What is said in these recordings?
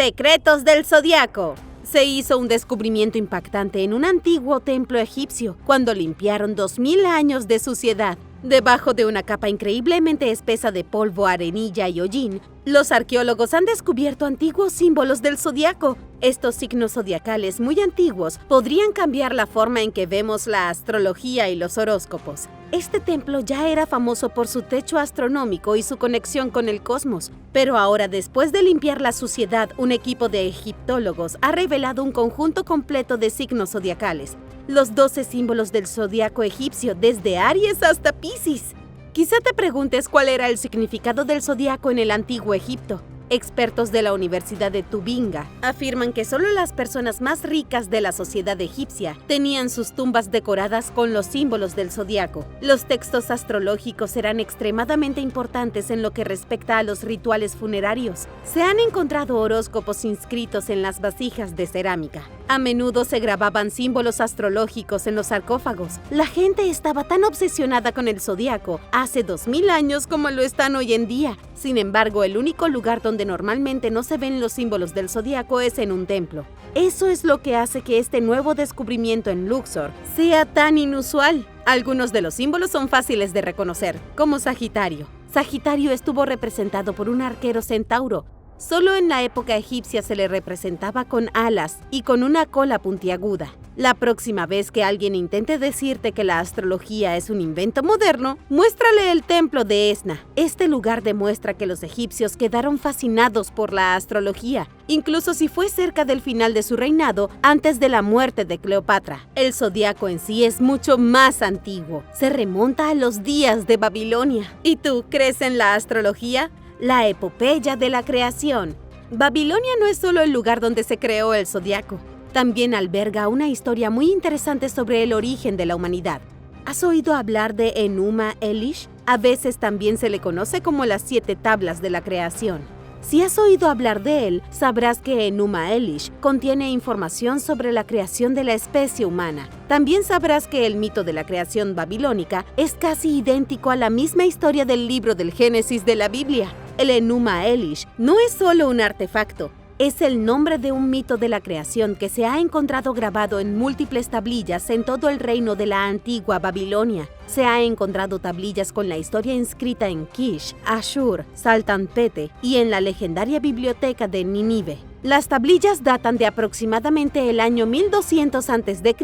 Secretos del Zodiaco. Se hizo un descubrimiento impactante en un antiguo templo egipcio cuando limpiaron 2000 años de suciedad. Debajo de una capa increíblemente espesa de polvo, arenilla y hollín, los arqueólogos han descubierto antiguos símbolos del zodiaco. Estos signos zodiacales muy antiguos podrían cambiar la forma en que vemos la astrología y los horóscopos. Este templo ya era famoso por su techo astronómico y su conexión con el cosmos, pero ahora, después de limpiar la suciedad, un equipo de egiptólogos ha revelado un conjunto completo de signos zodiacales, los 12 símbolos del zodiaco egipcio, desde Aries hasta Piscis. Quizá te preguntes cuál era el significado del zodiaco en el antiguo Egipto. Expertos de la Universidad de Tubinga afirman que solo las personas más ricas de la sociedad egipcia tenían sus tumbas decoradas con los símbolos del zodiaco. Los textos astrológicos eran extremadamente importantes en lo que respecta a los rituales funerarios. Se han encontrado horóscopos inscritos en las vasijas de cerámica. A menudo se grababan símbolos astrológicos en los sarcófagos. La gente estaba tan obsesionada con el zodiaco hace 2000 años como lo están hoy en día. Sin embargo, el único lugar donde normalmente no se ven los símbolos del zodiaco es en un templo. Eso es lo que hace que este nuevo descubrimiento en Luxor sea tan inusual. Algunos de los símbolos son fáciles de reconocer, como Sagitario. Sagitario estuvo representado por un arquero centauro. Solo en la época egipcia se le representaba con alas y con una cola puntiaguda. La próxima vez que alguien intente decirte que la astrología es un invento moderno, muéstrale el templo de Esna. Este lugar demuestra que los egipcios quedaron fascinados por la astrología, incluso si fue cerca del final de su reinado, antes de la muerte de Cleopatra. El zodiaco en sí es mucho más antiguo. Se remonta a los días de Babilonia. ¿Y tú crees en la astrología? La epopeya de la creación. Babilonia no es solo el lugar donde se creó el zodiaco. También alberga una historia muy interesante sobre el origen de la humanidad. ¿Has oído hablar de Enuma Elish? A veces también se le conoce como las 7 tablas de la creación. Si has oído hablar de él, sabrás que Enuma Elish contiene información sobre la creación de la especie humana. También sabrás que el mito de la creación babilónica es casi idéntico a la misma historia del libro del Génesis de la Biblia. El Enuma Elish no es solo un artefacto, es el nombre de un mito de la creación que se ha encontrado grabado en múltiples tablillas en todo el reino de la antigua Babilonia. Se ha encontrado tablillas con la historia inscrita en Kish, Ashur, Saltanpete y en la legendaria biblioteca de Nínive. Las tablillas datan de aproximadamente el año 1200 a.C.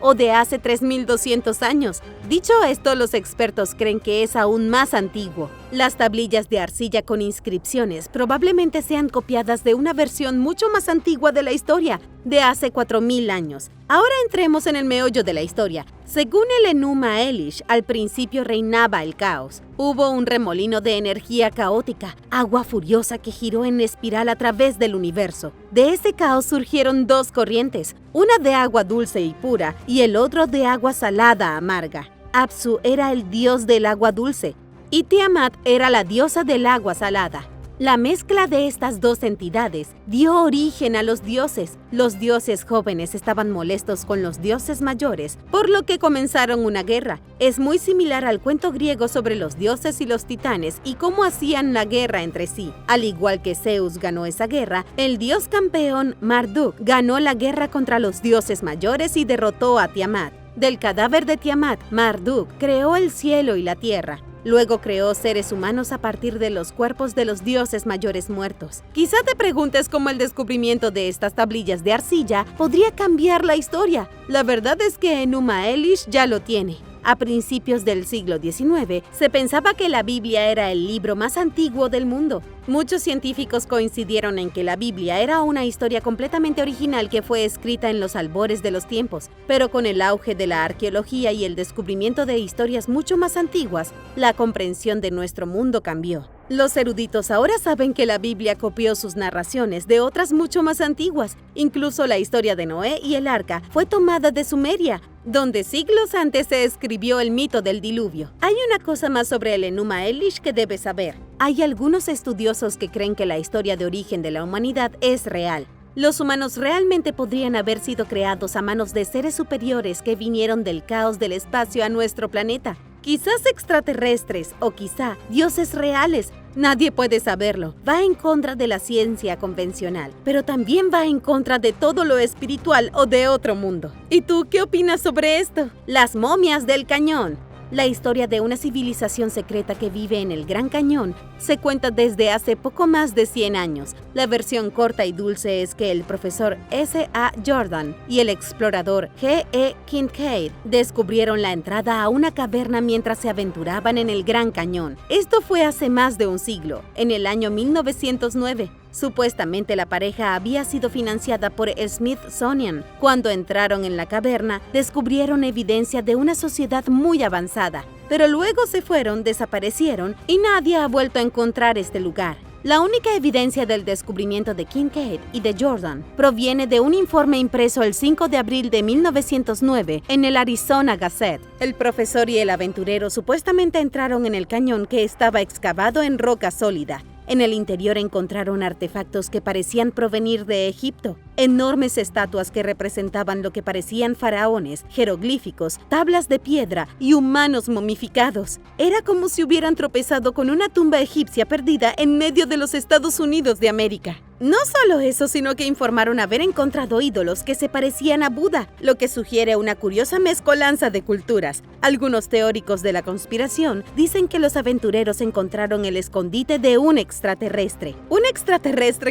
o de hace 3200 años. Dicho esto, los expertos creen que es aún más antiguo. Las tablillas de arcilla con inscripciones probablemente sean copiadas de una versión mucho más antigua de la historia, de hace 4000 años. Ahora entremos en el meollo de la historia. Según el Enuma Elish, al principio reinaba el caos. Hubo un remolino de energía caótica, agua furiosa que giró en espiral a través del universo. De ese caos surgieron 2 corrientes, una de agua dulce y pura y el otro de agua salada amarga. Apsu era el dios del agua dulce y Tiamat era la diosa del agua salada. La mezcla de estas 2 entidades dio origen a los dioses. Los dioses jóvenes estaban molestos con los dioses mayores, por lo que comenzaron una guerra. Es muy similar al cuento griego sobre los dioses y los titanes y cómo hacían la guerra entre sí. Al igual que Zeus ganó esa guerra, el dios campeón Marduk ganó la guerra contra los dioses mayores y derrotó a Tiamat. Del cadáver de Tiamat, Marduk creó el cielo y la tierra. Luego creó seres humanos a partir de los cuerpos de los dioses mayores muertos. Quizá te preguntes cómo el descubrimiento de estas tablillas de arcilla podría cambiar la historia. La verdad es que Enuma Elish ya lo tiene. A principios del siglo XIX, se pensaba que la Biblia era el libro más antiguo del mundo. Muchos científicos coincidieron en que la Biblia era una historia completamente original que fue escrita en los albores de los tiempos, pero con el auge de la arqueología y el descubrimiento de historias mucho más antiguas, la comprensión de nuestro mundo cambió. Los eruditos ahora saben que la Biblia copió sus narraciones de otras mucho más antiguas. Incluso la historia de Noé y el arca fue tomada de Sumeria, donde siglos antes se escribió el mito del diluvio. Hay una cosa más sobre el Enuma Elish que debes saber. Hay algunos estudiosos que creen que la historia de origen de la humanidad es real. Los humanos realmente podrían haber sido creados a manos de seres superiores que vinieron del caos del espacio a nuestro planeta. Quizás extraterrestres o quizá dioses reales. Nadie puede saberlo. Va en contra de la ciencia convencional, pero también va en contra de todo lo espiritual o de otro mundo. ¿Y tú qué opinas sobre esto? Las momias del cañón. La historia de una civilización secreta que vive en el Gran Cañón se cuenta desde hace poco más de 100 años. La versión corta y dulce es que el profesor S.A. Jordan y el explorador G.E. Kincaid descubrieron la entrada a una caverna mientras se aventuraban en el Gran Cañón. Esto fue hace más de un siglo, en el año 1909. Supuestamente la pareja había sido financiada por el Smithsonian. Cuando entraron en la caverna, descubrieron evidencia de una sociedad muy avanzada, pero luego se fueron, desaparecieron y nadie ha vuelto a encontrar este lugar. La única evidencia del descubrimiento de Kincaid y de Jordan proviene de un informe impreso el 5 de abril de 1909 en el Arizona Gazette. El profesor y el aventurero supuestamente entraron en el cañón que estaba excavado en roca sólida. En el interior encontraron artefactos que parecían provenir de Egipto, enormes estatuas que representaban lo que parecían faraones, jeroglíficos, tablas de piedra y humanos momificados. Era como si hubieran tropezado con una tumba egipcia perdida en medio de los Estados Unidos de América. No solo eso, sino que informaron haber encontrado ídolos que se parecían a Buda, lo que sugiere una curiosa mezcolanza de culturas. Algunos teóricos de la conspiración dicen que los aventureros encontraron el escondite de un extraterrestre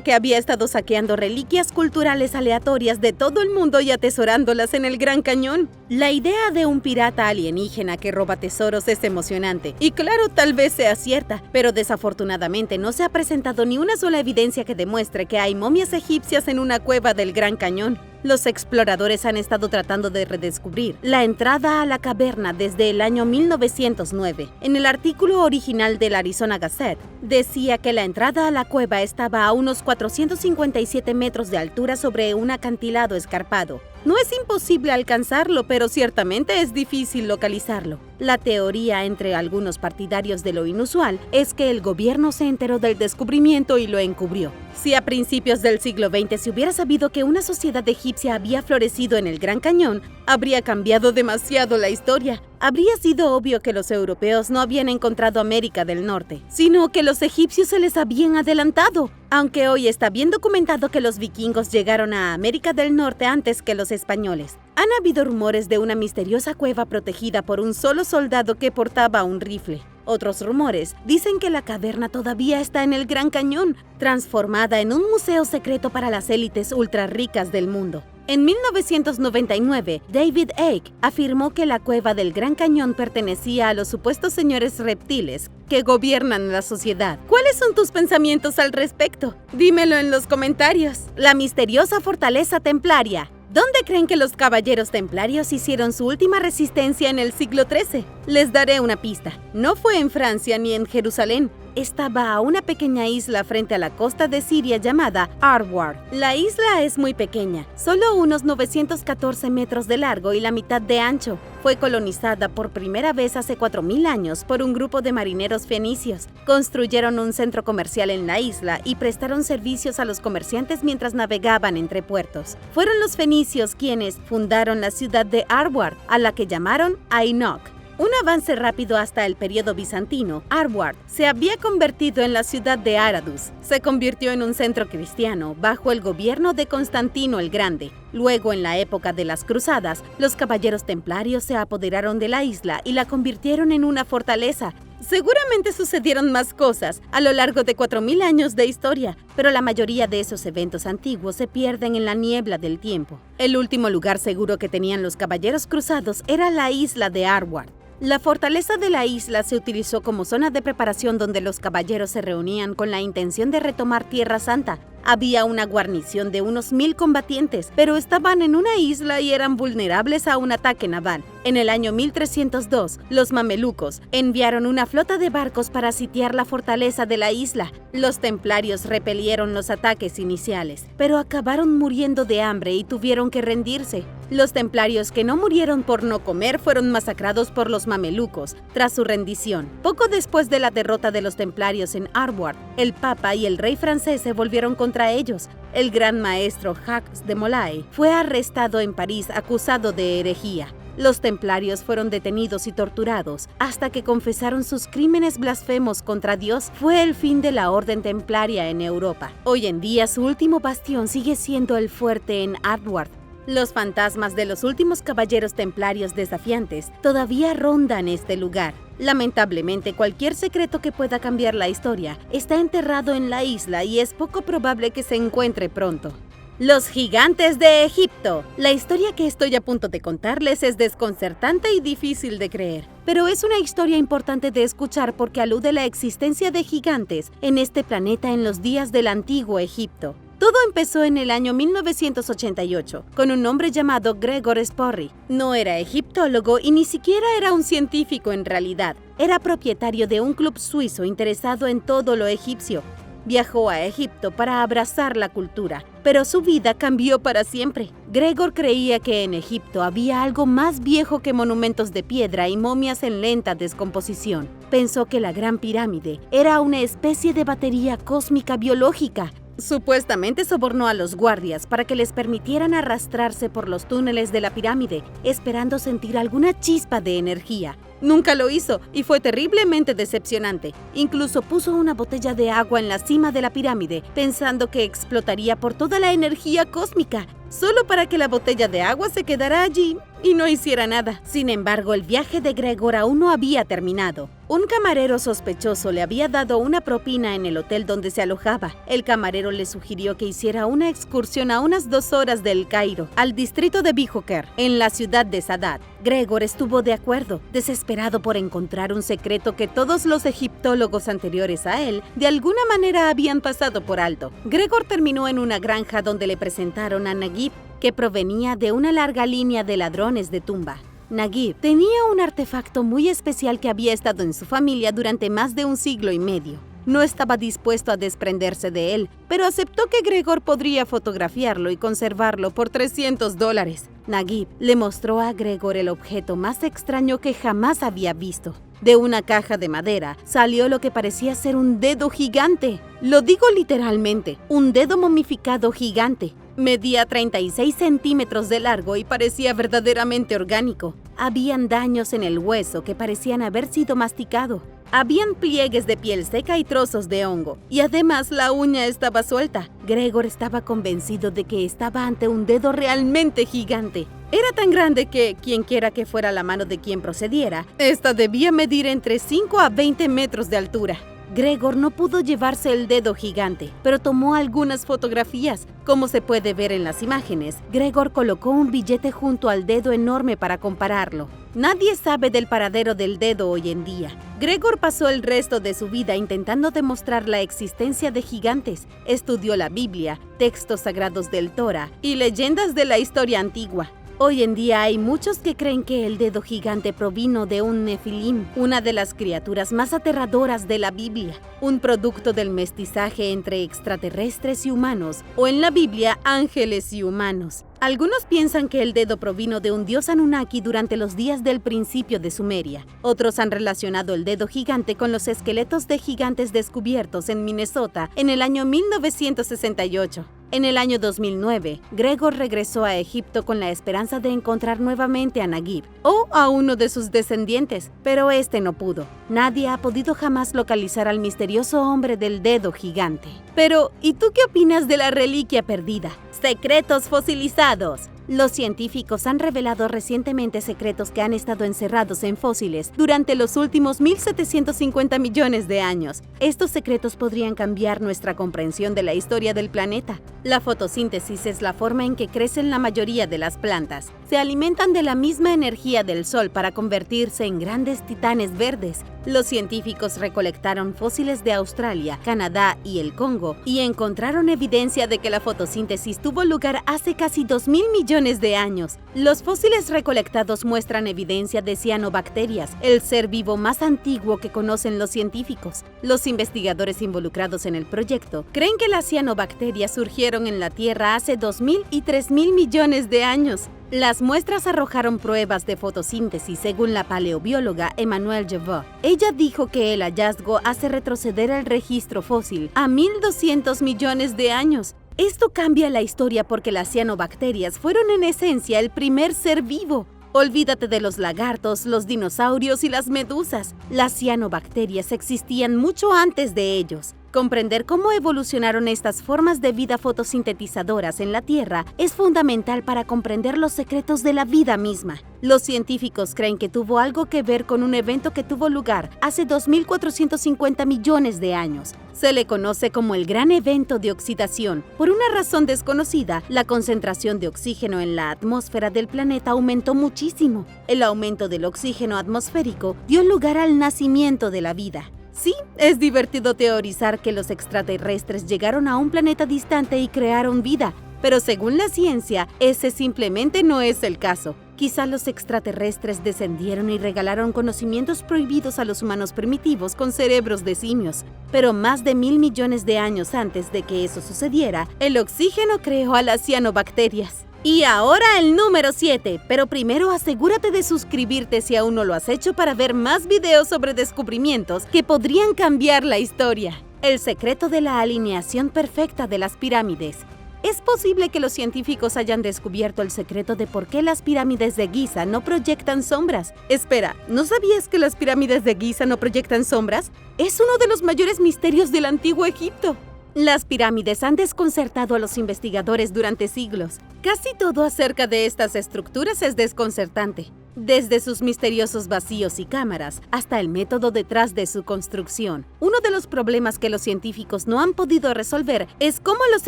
que había estado saqueando reliquias culturales aleatorias de todo el mundo y atesorándolas en el Gran Cañón. La idea de un pirata alienígena que roba tesoros es emocionante, y claro, tal vez sea cierta, pero desafortunadamente no se ha presentado ni una sola evidencia que demuestre que hay momias egipcias en una cueva del Gran Cañón. Los exploradores han estado tratando de redescubrir la entrada a la caverna desde el año 1909. En el artículo original del Arizona Gazette, decía que la entrada a la cueva estaba a unos 457 metros de altura sobre un acantilado escarpado. No es imposible alcanzarlo, pero ciertamente es difícil localizarlo. La teoría entre algunos partidarios de lo inusual es que el gobierno se enteró del descubrimiento y lo encubrió. Si a principios del siglo XX se hubiera sabido que una sociedad egipcia había florecido en el Gran Cañón, habría cambiado demasiado la historia. Habría sido obvio que los europeos no habían encontrado América del Norte, sino que los egipcios se les habían adelantado. Aunque hoy está bien documentado que los vikingos llegaron a América del Norte antes que los españoles. Han habido rumores de una misteriosa cueva protegida por un solo soldado que portaba un rifle. Otros rumores dicen que la caverna todavía está en el Gran Cañón, transformada en un museo secreto para las élites ultra ricas del mundo. En 1999, David Icke afirmó que la cueva del Gran Cañón pertenecía a los supuestos señores reptiles que gobiernan la sociedad. ¿Cuáles son tus pensamientos al respecto? Dímelo en los comentarios. La misteriosa fortaleza templaria. ¿Dónde creen que los caballeros templarios hicieron su última resistencia en el siglo XIII? Les daré una pista. No fue en Francia ni en Jerusalén. Estaba a una pequeña isla frente a la costa de Siria llamada Arwar. La isla es muy pequeña, solo unos 914 metros de largo y la mitad de ancho. Fue colonizada por primera vez hace 4000 años por un grupo de marineros fenicios. Construyeron un centro comercial en la isla y prestaron servicios a los comerciantes mientras navegaban entre puertos. Fueron los fenicios quienes fundaron la ciudad de Arwar, a la que llamaron Ainok. Un avance rápido hasta el periodo bizantino, Arwar se había convertido en la ciudad de Aradus. Se convirtió en un centro cristiano bajo el gobierno de Constantino el Grande. Luego, en la época de las Cruzadas, los caballeros templarios se apoderaron de la isla y la convirtieron en una fortaleza. Seguramente sucedieron más cosas a lo largo de 4000 años de historia, pero la mayoría de esos eventos antiguos se pierden en la niebla del tiempo. El último lugar seguro que tenían los caballeros cruzados era la isla de Arwar. La fortaleza de la isla se utilizó como zona de preparación donde los caballeros se reunían con la intención de retomar Tierra Santa. Había una guarnición de unos 1000 combatientes, pero estaban en una isla y eran vulnerables a un ataque naval. En el año 1302, los mamelucos enviaron una flota de barcos para sitiar la fortaleza de la isla. Los templarios repelieron los ataques iniciales, pero acabaron muriendo de hambre y tuvieron que rendirse. Los templarios que no murieron por no comer fueron masacrados por los mamelucos tras su rendición. Poco después de la derrota de los templarios en Arwar, el papa y el rey francés se volvieron contra ellos. El gran maestro Jacques de Molay fue arrestado en París acusado de herejía. Los templarios fueron detenidos y torturados hasta que confesaron sus crímenes blasfemos contra Dios. Fue el fin de la orden templaria en Europa. Hoy en día su último bastión sigue siendo el fuerte en Ardward. Los fantasmas de los últimos caballeros templarios desafiantes todavía rondan este lugar. Lamentablemente, cualquier secreto que pueda cambiar la historia está enterrado en la isla y es poco probable que se encuentre pronto. Los gigantes de Egipto. La historia que estoy a punto de contarles es desconcertante y difícil de creer, pero es una historia importante de escuchar porque alude a la existencia de gigantes en este planeta en los días del antiguo Egipto. Todo empezó en el año 1988, con un hombre llamado Gregor Sporry. No era egiptólogo y ni siquiera era un científico en realidad. Era propietario de un club suizo interesado en todo lo egipcio. Viajó a Egipto para abrazar la cultura, pero su vida cambió para siempre. Gregor creía que en Egipto había algo más viejo que monumentos de piedra y momias en lenta descomposición. Pensó que la Gran Pirámide era una especie de batería cósmica biológica. Supuestamente sobornó a los guardias para que les permitieran arrastrarse por los túneles de la pirámide, esperando sentir alguna chispa de energía. Nunca lo hizo y fue terriblemente decepcionante. Incluso puso una botella de agua en la cima de la pirámide, pensando que explotaría por toda la energía cósmica, solo para que la botella de agua se quedara allí y no hiciera nada. Sin embargo, el viaje de Gregor aún no había terminado. Un camarero sospechoso le había dado una propina en el hotel donde se alojaba. El camarero le sugirió que hiciera una excursión a unas 2 horas del Cairo, al distrito de Bijoker, en la ciudad de Sadat. Gregor estuvo de acuerdo, desesperado por encontrar un secreto que todos los egiptólogos anteriores a él de alguna manera habían pasado por alto. Gregor terminó en una granja donde le presentaron a Naguib, que provenía de una larga línea de ladrones de tumba. Naguib tenía un artefacto muy especial que había estado en su familia durante más de 1 siglo y medio. No estaba dispuesto a desprenderse de él, pero aceptó que Gregor podría fotografiarlo y conservarlo por $300. Naguib le mostró a Gregor el objeto más extraño que jamás había visto. De una caja de madera salió lo que parecía ser un dedo gigante. Lo digo literalmente, un dedo momificado gigante. Medía 36 centímetros de largo y parecía verdaderamente orgánico. Habían daños en el hueso que parecían haber sido masticado. Habían pliegues de piel seca y trozos de hongo, y además la uña estaba suelta. Gregor estaba convencido de que estaba ante un dedo realmente gigante. Era tan grande que, quienquiera que fuera la mano de quien procediera, esta debía medir entre 5 a 20 metros de altura. Gregor no pudo llevarse el dedo gigante, pero tomó algunas fotografías. Como se puede ver en las imágenes, Gregor colocó un billete junto al dedo enorme para compararlo. Nadie sabe del paradero del dedo hoy en día. Gregor pasó el resto de su vida intentando demostrar la existencia de gigantes. Estudió la Biblia, textos sagrados del Torah y leyendas de la historia antigua. Hoy en día hay muchos que creen que el dedo gigante provino de un nefilim, una de las criaturas más aterradoras de la Biblia, un producto del mestizaje entre extraterrestres y humanos, o en la Biblia, ángeles y humanos. Algunos piensan que el dedo provino de un dios Anunnaki durante los días del principio de Sumeria. Otros han relacionado el dedo gigante con los esqueletos de gigantes descubiertos en Minnesota en el año 1968. En el año 2009, Gregor regresó a Egipto con la esperanza de encontrar nuevamente a Naguib o a uno de sus descendientes, pero este no pudo. Nadie ha podido jamás localizar al misterioso hombre del dedo gigante. Pero, ¿y tú qué opinas de la reliquia perdida? Secretos fosilizados. Los científicos han revelado recientemente secretos que han estado encerrados en fósiles durante los últimos 1750 millones de años. Estos secretos podrían cambiar nuestra comprensión de la historia del planeta. La fotosíntesis es la forma en que crecen la mayoría de las plantas. Se alimentan de la misma energía del sol para convertirse en grandes titanes verdes. Los científicos recolectaron fósiles de Australia, Canadá y el Congo y encontraron evidencia de que la fotosíntesis tuvo lugar hace casi 2.000 millones de años. Los fósiles recolectados muestran evidencia de cianobacterias, el ser vivo más antiguo que conocen los científicos. Los investigadores involucrados en el proyecto creen que las cianobacterias surgieron en la Tierra hace 2.000 y 3.000 millones de años. Las muestras arrojaron pruebas de fotosíntesis según la paleobióloga Emmanuelle Jevaux. Ella dijo que el hallazgo hace retroceder el registro fósil a 1.200 millones de años. Esto cambia la historia porque las cianobacterias fueron en esencia el primer ser vivo. Olvídate de los lagartos, los dinosaurios y las medusas. Las cianobacterias existían mucho antes de ellos. Comprender cómo evolucionaron estas formas de vida fotosintetizadoras en la Tierra es fundamental para comprender los secretos de la vida misma. Los científicos creen que tuvo algo que ver con un evento que tuvo lugar hace 2.450 millones de años. Se le conoce como el Gran Evento de Oxidación. Por una razón desconocida, la concentración de oxígeno en la atmósfera del planeta aumentó muchísimo. El aumento del oxígeno atmosférico dio lugar al nacimiento de la vida. Sí, es divertido teorizar que los extraterrestres llegaron a un planeta distante y crearon vida, pero según la ciencia, ese simplemente no es el caso. Quizá los extraterrestres descendieron y regalaron conocimientos prohibidos a los humanos primitivos con cerebros de simios. Pero más de 1.000 millones de años antes de que eso sucediera, el oxígeno creó a las cianobacterias. Y ahora el número 7, pero primero asegúrate de suscribirte si aún no lo has hecho para ver más videos sobre descubrimientos que podrían cambiar la historia. El secreto de la alineación perfecta de las pirámides. Es posible que los científicos hayan descubierto el secreto de por qué las pirámides de Giza no proyectan sombras. Espera, ¿no sabías que las pirámides de Giza no proyectan sombras? Es uno de los mayores misterios del antiguo Egipto. Las pirámides han desconcertado a los investigadores durante siglos. Casi todo acerca de estas estructuras es desconcertante, desde sus misteriosos vacíos y cámaras hasta el método detrás de su construcción. Uno de los problemas que los científicos no han podido resolver es cómo los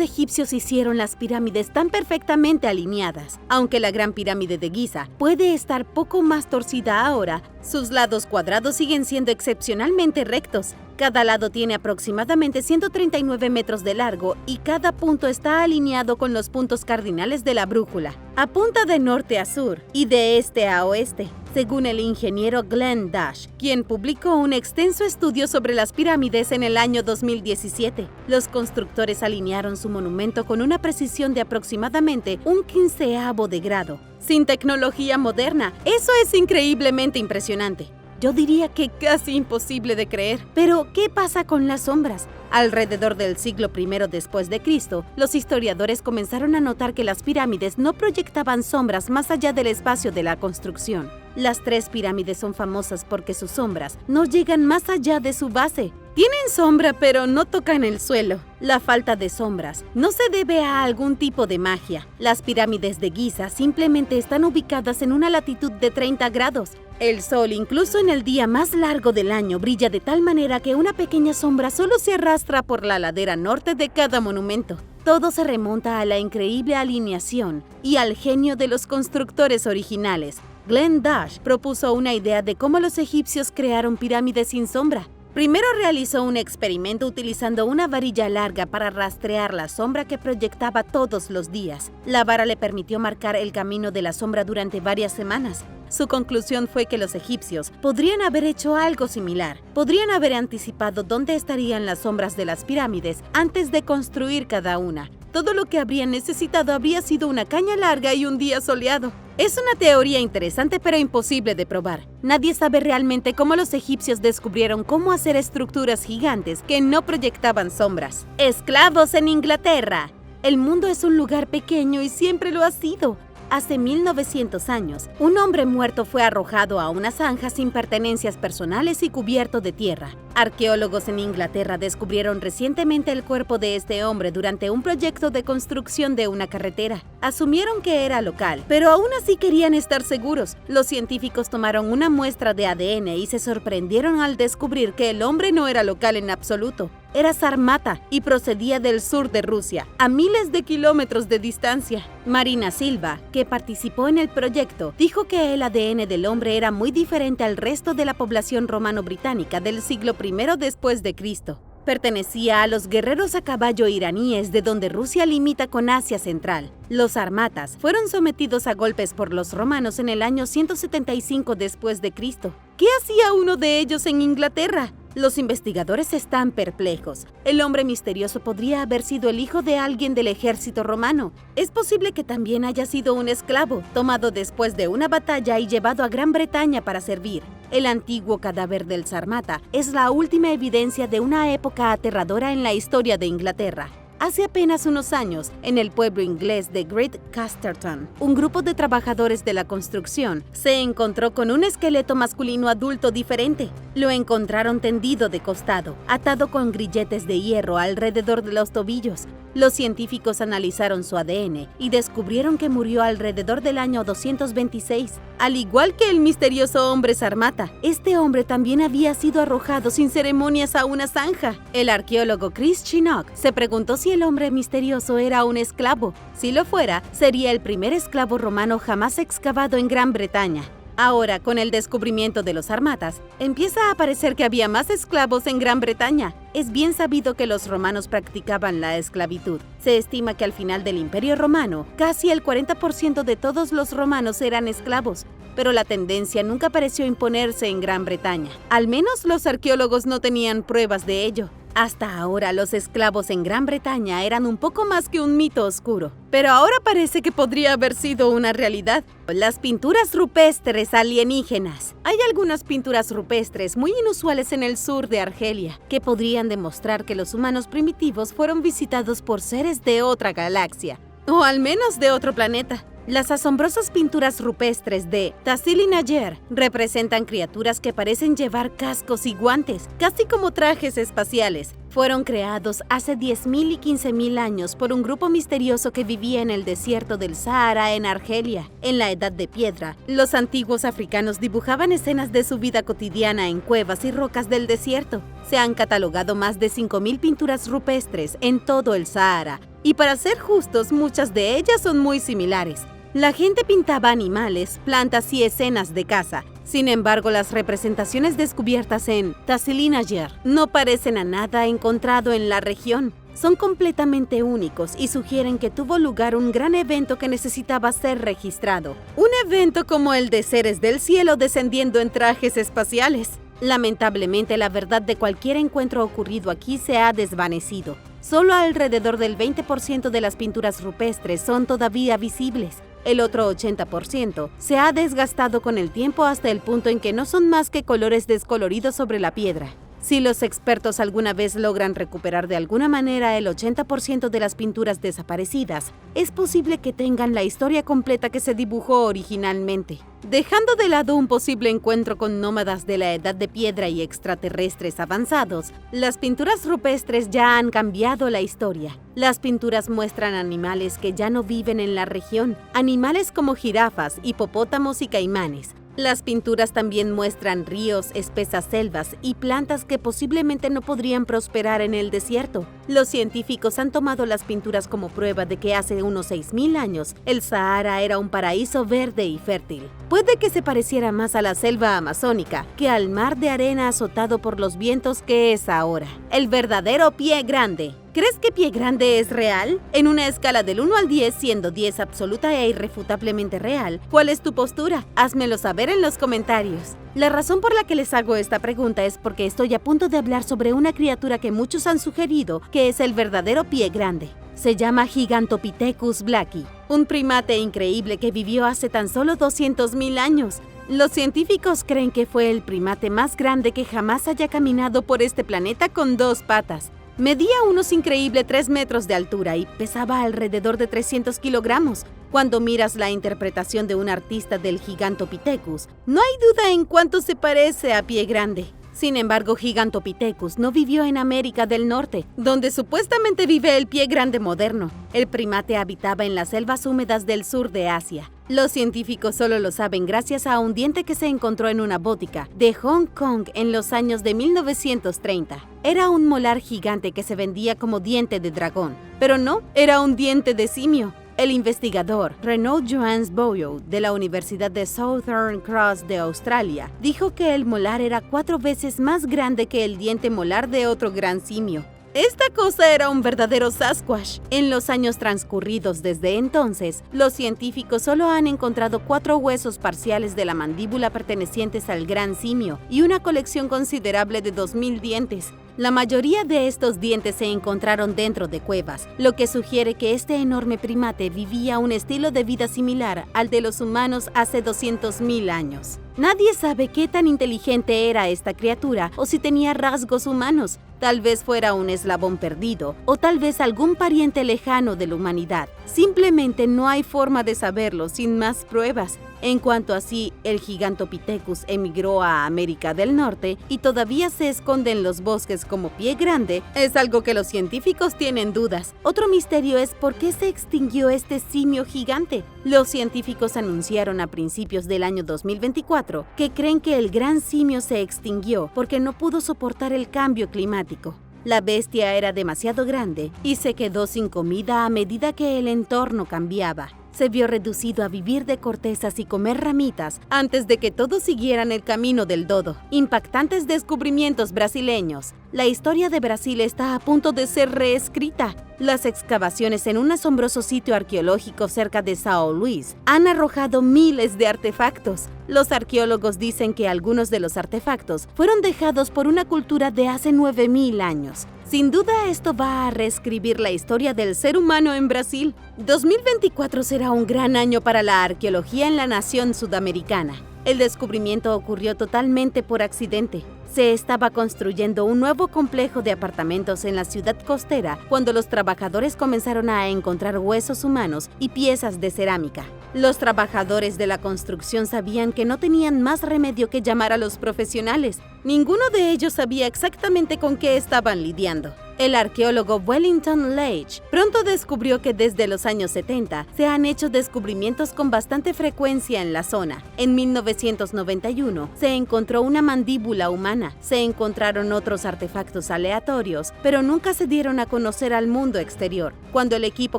egipcios hicieron las pirámides tan perfectamente alineadas. Aunque la Gran Pirámide de Giza puede estar poco más torcida ahora, sus lados cuadrados siguen siendo excepcionalmente rectos. Cada lado tiene aproximadamente 139 metros de largo y cada punto está alineado con los puntos cardinales de la brújula. Apunta de norte a sur y de este a oeste, según el ingeniero Glenn Dash, quien publicó un extenso estudio sobre las pirámides en el año 2017. Los constructores alinearon su monumento con una precisión de aproximadamente un quinceavo de grado. Sin tecnología moderna, eso es increíblemente impresionante. Yo diría que casi imposible de creer. Pero, ¿qué pasa con las sombras? Alrededor del siglo I después de Cristo, los historiadores comenzaron a notar que las pirámides no proyectaban sombras más allá del espacio de la construcción. Las 3 pirámides son famosas porque sus sombras no llegan más allá de su base. Tienen sombra, pero no tocan el suelo. La falta de sombras no se debe a algún tipo de magia. Las pirámides de Giza simplemente están ubicadas en una latitud de 30 grados. El sol, incluso en el día más largo del año, brilla de tal manera que una pequeña sombra solo se arrastra por la ladera norte de cada monumento. Todo se remonta a la increíble alineación y al genio de los constructores originales. Glenn Dash propuso una idea de cómo los egipcios crearon pirámides sin sombra. Primero realizó un experimento utilizando una varilla larga para rastrear la sombra que proyectaba todos los días. La vara le permitió marcar el camino de la sombra durante varias semanas. Su conclusión fue que los egipcios podrían haber hecho algo similar. Podrían haber anticipado dónde estarían las sombras de las pirámides antes de construir cada una. Todo lo que habrían necesitado habría sido una caña larga y un día soleado. Es una teoría interesante pero imposible de probar. Nadie sabe realmente cómo los egipcios descubrieron cómo hacer estructuras gigantes que no proyectaban sombras. Esclavos en Inglaterra. El mundo es un lugar pequeño y siempre lo ha sido. Hace 1900 años, un hombre muerto fue arrojado a una zanja sin pertenencias personales y cubierto de tierra. Arqueólogos en Inglaterra descubrieron recientemente el cuerpo de este hombre durante un proyecto de construcción de una carretera. Asumieron que era local, pero aún así querían estar seguros. Los científicos tomaron una muestra de ADN y se sorprendieron al descubrir que el hombre no era local en absoluto. Era sármata y procedía del sur de Rusia, a miles de kilómetros de distancia. Marina Silva, que participó en el proyecto, dijo que el ADN del hombre era muy diferente al resto de la población romano-británica del siglo I después de Cristo. Pertenecía a los guerreros a caballo iraníes de donde Rusia limita con Asia Central. Los sármatas fueron sometidos a golpes por los romanos en el año 175 después de Cristo. ¿Qué hacía uno de ellos en Inglaterra? Los investigadores están perplejos. El hombre misterioso podría haber sido el hijo de alguien del ejército romano. Es posible que también haya sido un esclavo, tomado después de una batalla y llevado a Gran Bretaña para servir. El antiguo cadáver del sármata es la última evidencia de una época aterradora en la historia de Inglaterra. Hace apenas unos años, en el pueblo inglés de Great Casterton, un grupo de trabajadores de la construcción se encontró con un esqueleto masculino adulto diferente. Lo encontraron tendido de costado, atado con grilletes de hierro alrededor de los tobillos. Los científicos analizaron su ADN y descubrieron que murió alrededor del año 226. Al igual que el misterioso hombre Sarmata, este hombre también había sido arrojado sin ceremonias a una zanja. El arqueólogo Chris Chinook se preguntó si el hombre misterioso era un esclavo. Si lo fuera, sería el primer esclavo romano jamás excavado en Gran Bretaña. Ahora, con el descubrimiento de los sarmatas, empieza a parecer que había más esclavos en Gran Bretaña. Es bien sabido que los romanos practicaban la esclavitud. Se estima que al final del Imperio Romano, casi el 40% de todos los romanos eran esclavos, pero la tendencia nunca pareció imponerse en Gran Bretaña. Al menos los arqueólogos no tenían pruebas de ello. Hasta ahora, los esclavos en Gran Bretaña eran un poco más que un mito oscuro, pero ahora parece que podría haber sido una realidad. Las pinturas rupestres alienígenas. Hay algunas pinturas rupestres muy inusuales en el sur de Argelia que podrían demostrar que los humanos primitivos fueron visitados por seres de otra galaxia, o al menos de otro planeta. Las asombrosas pinturas rupestres de Tassili n'Ajjer representan criaturas que parecen llevar cascos y guantes, casi como trajes espaciales. Fueron creados hace 10.000 y 15.000 años por un grupo misterioso que vivía en el desierto del Sahara en Argelia. En la Edad de Piedra, los antiguos africanos dibujaban escenas de su vida cotidiana en cuevas y rocas del desierto. Se han catalogado más de 5.000 pinturas rupestres en todo el Sahara, y para ser justos, muchas de ellas son muy similares. La gente pintaba animales, plantas y escenas de caza. Sin embargo, las representaciones descubiertas en Tassili n'Ajjer no parecen a nada encontrado en la región. Son completamente únicos y sugieren que tuvo lugar un gran evento que necesitaba ser registrado. Un evento como el de seres del cielo descendiendo en trajes espaciales. Lamentablemente, la verdad de cualquier encuentro ocurrido aquí se ha desvanecido. Solo alrededor del 20% de las pinturas rupestres son todavía visibles. El otro 80% se ha desgastado con el tiempo hasta el punto en que no son más que colores descoloridos sobre la piedra. Si los expertos alguna vez logran recuperar de alguna manera el 80% de las pinturas desaparecidas, es posible que tengan la historia completa que se dibujó originalmente. Dejando de lado un posible encuentro con nómadas de la Edad de Piedra y extraterrestres avanzados, las pinturas rupestres ya han cambiado la historia. Las pinturas muestran animales que ya no viven en la región, animales como jirafas, hipopótamos y caimanes. Las pinturas también muestran ríos, espesas selvas y plantas que posiblemente no podrían prosperar en el desierto. Los científicos han tomado las pinturas como prueba de que hace unos 6.000 años el Sahara era un paraíso verde y fértil. Puede que se pareciera más a la selva amazónica que al mar de arena azotado por los vientos que es ahora. El verdadero pie grande. ¿Crees que Pie Grande es real? En una escala del 1 al 10, siendo 10 absoluta e irrefutablemente real, ¿cuál es tu postura? Házmelo saber en los comentarios. La razón por la que les hago esta pregunta es porque estoy a punto de hablar sobre una criatura que muchos han sugerido que es el verdadero Pie Grande. Se llama Gigantopithecus blacki, un primate increíble que vivió hace tan solo 200.000 años. Los científicos creen que fue el primate más grande que jamás haya caminado por este planeta con 2 patas. Medía unos increíbles 3 metros de altura y pesaba alrededor de 300 kilogramos. Cuando miras la interpretación de un artista del Gigantopithecus, no hay duda en cuánto se parece a Pie Grande. Sin embargo, Gigantopithecus no vivió en América del Norte, donde supuestamente vive el Pie Grande moderno. El primate habitaba en las selvas húmedas del sur de Asia. Los científicos solo lo saben gracias a un diente que se encontró en una botica de Hong Kong en los años de 1930. Era un molar gigante que se vendía como diente de dragón, pero no, era un diente de simio. El investigador Renaud Johannes Boyou de la Universidad de Southern Cross de Australia dijo que el molar era 4 veces más grande que el diente molar de otro gran simio. Esta cosa era un verdadero Sasquatch. En los años transcurridos desde entonces, los científicos solo han encontrado 4 huesos parciales de la mandíbula pertenecientes al gran simio y una colección considerable de 2.000 dientes. La mayoría de estos dientes se encontraron dentro de cuevas, lo que sugiere que este enorme primate vivía un estilo de vida similar al de los humanos hace 200.000 años. Nadie sabe qué tan inteligente era esta criatura o si tenía rasgos humanos. Tal vez fuera un eslabón perdido o tal vez algún pariente lejano de la humanidad. Simplemente no hay forma de saberlo sin más pruebas. En cuanto a si el Gigantopithecus emigró a América del Norte y todavía se esconde en los bosques como pie grande, es algo que los científicos tienen dudas. Otro misterio es por qué se extinguió este simio gigante. Los científicos anunciaron a principios del año 2024 que creen que el gran simio se extinguió porque no pudo soportar el cambio climático. La bestia era demasiado grande y se quedó sin comida a medida que el entorno cambiaba. Se vio reducido a vivir de cortezas y comer ramitas antes de que todos siguieran el camino del dodo. Impactantes descubrimientos brasileños. La historia de Brasil está a punto de ser reescrita. Las excavaciones en un asombroso sitio arqueológico cerca de São Luís han arrojado miles de artefactos. Los arqueólogos dicen que algunos de los artefactos fueron dejados por una cultura de hace 9000 años. Sin duda, esto va a reescribir la historia del ser humano en Brasil. 2024 será un gran año para la arqueología en la nación sudamericana. El descubrimiento ocurrió totalmente por accidente. Se estaba construyendo un nuevo complejo de apartamentos en la ciudad costera cuando los trabajadores comenzaron a encontrar huesos humanos y piezas de cerámica. Los trabajadores de la construcción sabían que no tenían más remedio que llamar a los profesionales. Ninguno de ellos sabía exactamente con qué estaban lidiando. El arqueólogo Wellington Leach pronto descubrió que desde los años 70 se han hecho descubrimientos con bastante frecuencia en la zona. En 1991 se encontró una mandíbula humana, se encontraron otros artefactos aleatorios, pero nunca se dieron a conocer al mundo exterior. Cuando el equipo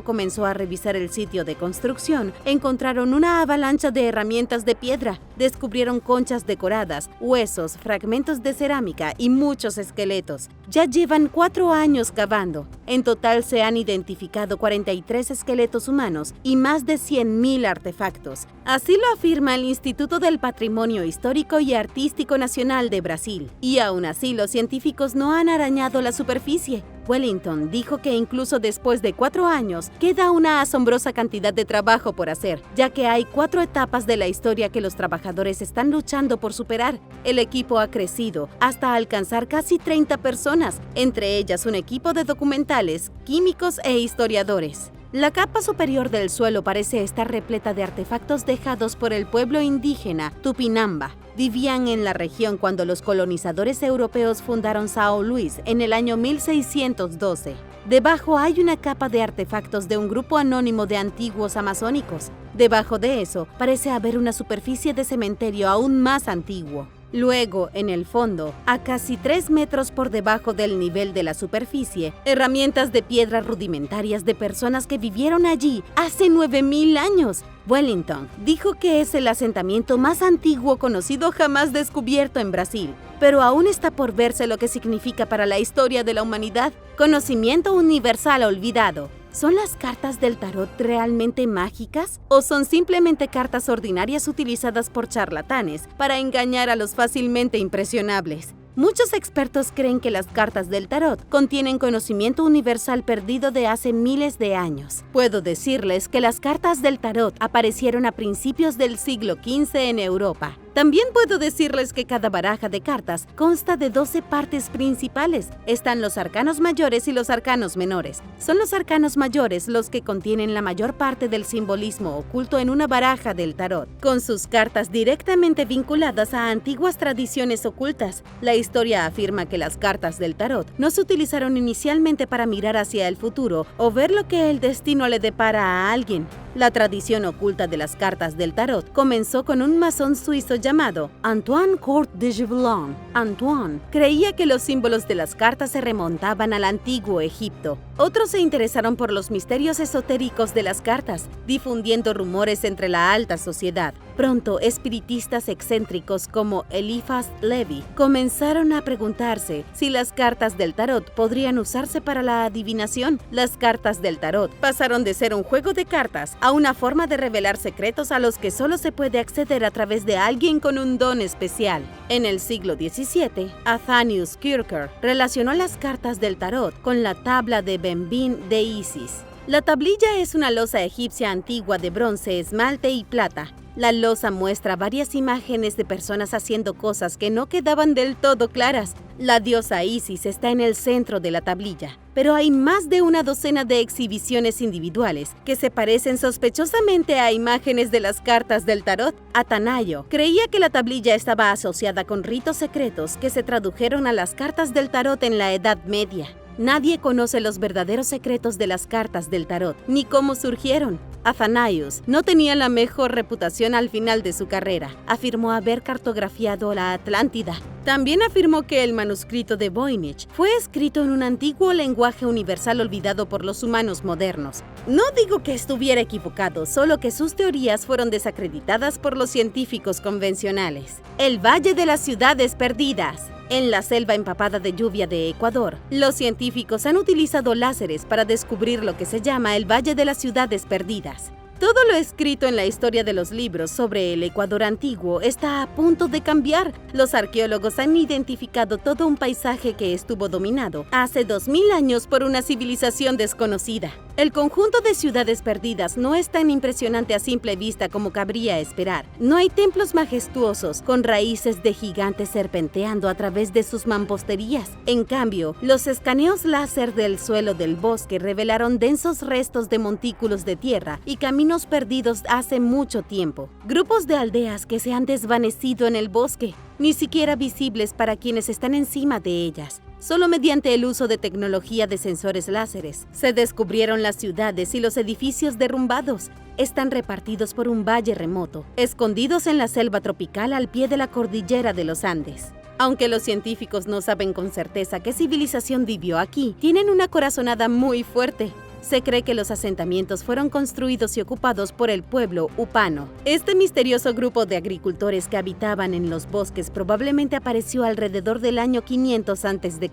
comenzó a revisar el sitio de construcción, encontraron una avalancha de herramientas de piedra, descubrieron conchas decoradas, huesos, fragmentos de cerámica y muchos esqueletos. Ya llevan 4 años cavando. En total se han identificado 43 esqueletos humanos y más de 100.000 artefactos. Así lo afirma el Instituto del Patrimonio Histórico y Artístico Nacional de Brasil. Y aún así los científicos no han arañado la superficie. Wellington dijo que incluso después de 4 años, queda una asombrosa cantidad de trabajo por hacer, ya que hay 4 etapas de la historia que los trabajadores están luchando por superar. El equipo ha crecido hasta alcanzar casi 30 personas, entre ellas un equipo de documentales, químicos e historiadores. La capa superior del suelo parece estar repleta de artefactos dejados por el pueblo indígena Tupinamba. Vivían en la región cuando los colonizadores europeos fundaron São Luís en el año 1612. Debajo hay una capa de artefactos de un grupo anónimo de antiguos amazónicos. Debajo de eso parece haber una superficie de cementerio aún más antiguo. Luego, en el fondo, a casi 3 metros por debajo del nivel de la superficie, herramientas de piedra rudimentarias de personas que vivieron allí hace 9000 años. Wellington dijo que es el asentamiento más antiguo conocido jamás descubierto en Brasil, pero aún está por verse lo que significa para la historia de la humanidad. Conocimiento universal olvidado. ¿Son las cartas del tarot realmente mágicas? ¿O son simplemente cartas ordinarias utilizadas por charlatanes para engañar a los fácilmente impresionables? Muchos expertos creen que las cartas del tarot contienen conocimiento universal perdido de hace miles de años. Puedo decirles que las cartas del tarot aparecieron a principios del siglo XV en Europa. También puedo decirles que cada baraja de cartas consta de 12 partes principales. Están los arcanos mayores y los arcanos menores. Son los arcanos mayores los que contienen la mayor parte del simbolismo oculto en una baraja del tarot, con sus cartas directamente vinculadas a antiguas tradiciones ocultas. La historia afirma que las cartas del tarot no se utilizaron inicialmente para mirar hacia el futuro o ver lo que el destino le depara a alguien. La tradición oculta de las cartas del tarot comenzó con un masón suizo llamado Antoine Court de Gévelin. Antoine creía que los símbolos de las cartas se remontaban al antiguo Egipto. Otros se interesaron por los misterios esotéricos de las cartas, difundiendo rumores entre la alta sociedad. Pronto, espiritistas excéntricos como Eliphas Levi comenzaron a preguntarse si las cartas del tarot podrían usarse para la adivinación. Las cartas del tarot pasaron de ser un juego de cartas a una forma de revelar secretos a los que solo se puede acceder a través de alguien con un don especial. En el siglo XVII, Athanaeus Kircher relacionó las cartas del tarot con la tabla de Benbin de Isis. La tablilla es una losa egipcia antigua de bronce, esmalte y plata. La losa muestra varias imágenes de personas haciendo cosas que no quedaban del todo claras. La diosa Isis está en el centro de la tablilla, pero hay más de una docena de exhibiciones individuales que se parecen sospechosamente a imágenes de las cartas del tarot. Atanayo creía que la tablilla estaba asociada con ritos secretos que se tradujeron a las cartas del tarot en la Edad Media. Nadie conoce los verdaderos secretos de las cartas del tarot, ni cómo surgieron. Athanasius no tenía la mejor reputación al final de su carrera. Afirmó haber cartografiado la Atlántida. También afirmó que el manuscrito de Voynich fue escrito en un antiguo lenguaje universal olvidado por los humanos modernos. No digo que estuviera equivocado, solo que sus teorías fueron desacreditadas por los científicos convencionales. El Valle de las Ciudades Perdidas. En la selva empapada de lluvia de Ecuador, los científicos han utilizado láseres para descubrir lo que se llama el Valle de las Ciudades Perdidas. Todo lo escrito en la historia de los libros sobre el Ecuador antiguo está a punto de cambiar. Los arqueólogos han identificado todo un paisaje que estuvo dominado hace 2000 años por una civilización desconocida. El conjunto de ciudades perdidas no es tan impresionante a simple vista como cabría esperar. No hay templos majestuosos con raíces de gigantes serpenteando a través de sus mamposterías. En cambio, los escaneos láser del suelo del bosque revelaron densos restos de montículos de tierra y caminos perdidos hace mucho tiempo. Grupos de aldeas que se han desvanecido en el bosque, ni siquiera visibles para quienes están encima de ellas. Solo mediante el uso de tecnología de sensores láseres se descubrieron las ciudades y los edificios derrumbados. Están repartidos por un valle remoto, escondidos en la selva tropical al pie de la cordillera de los Andes. Aunque los científicos no saben con certeza qué civilización vivió aquí, tienen una corazonada muy fuerte. Se cree que los asentamientos fueron construidos y ocupados por el pueblo Upano. Este misterioso grupo de agricultores que habitaban en los bosques probablemente apareció alrededor del año 500 a.C.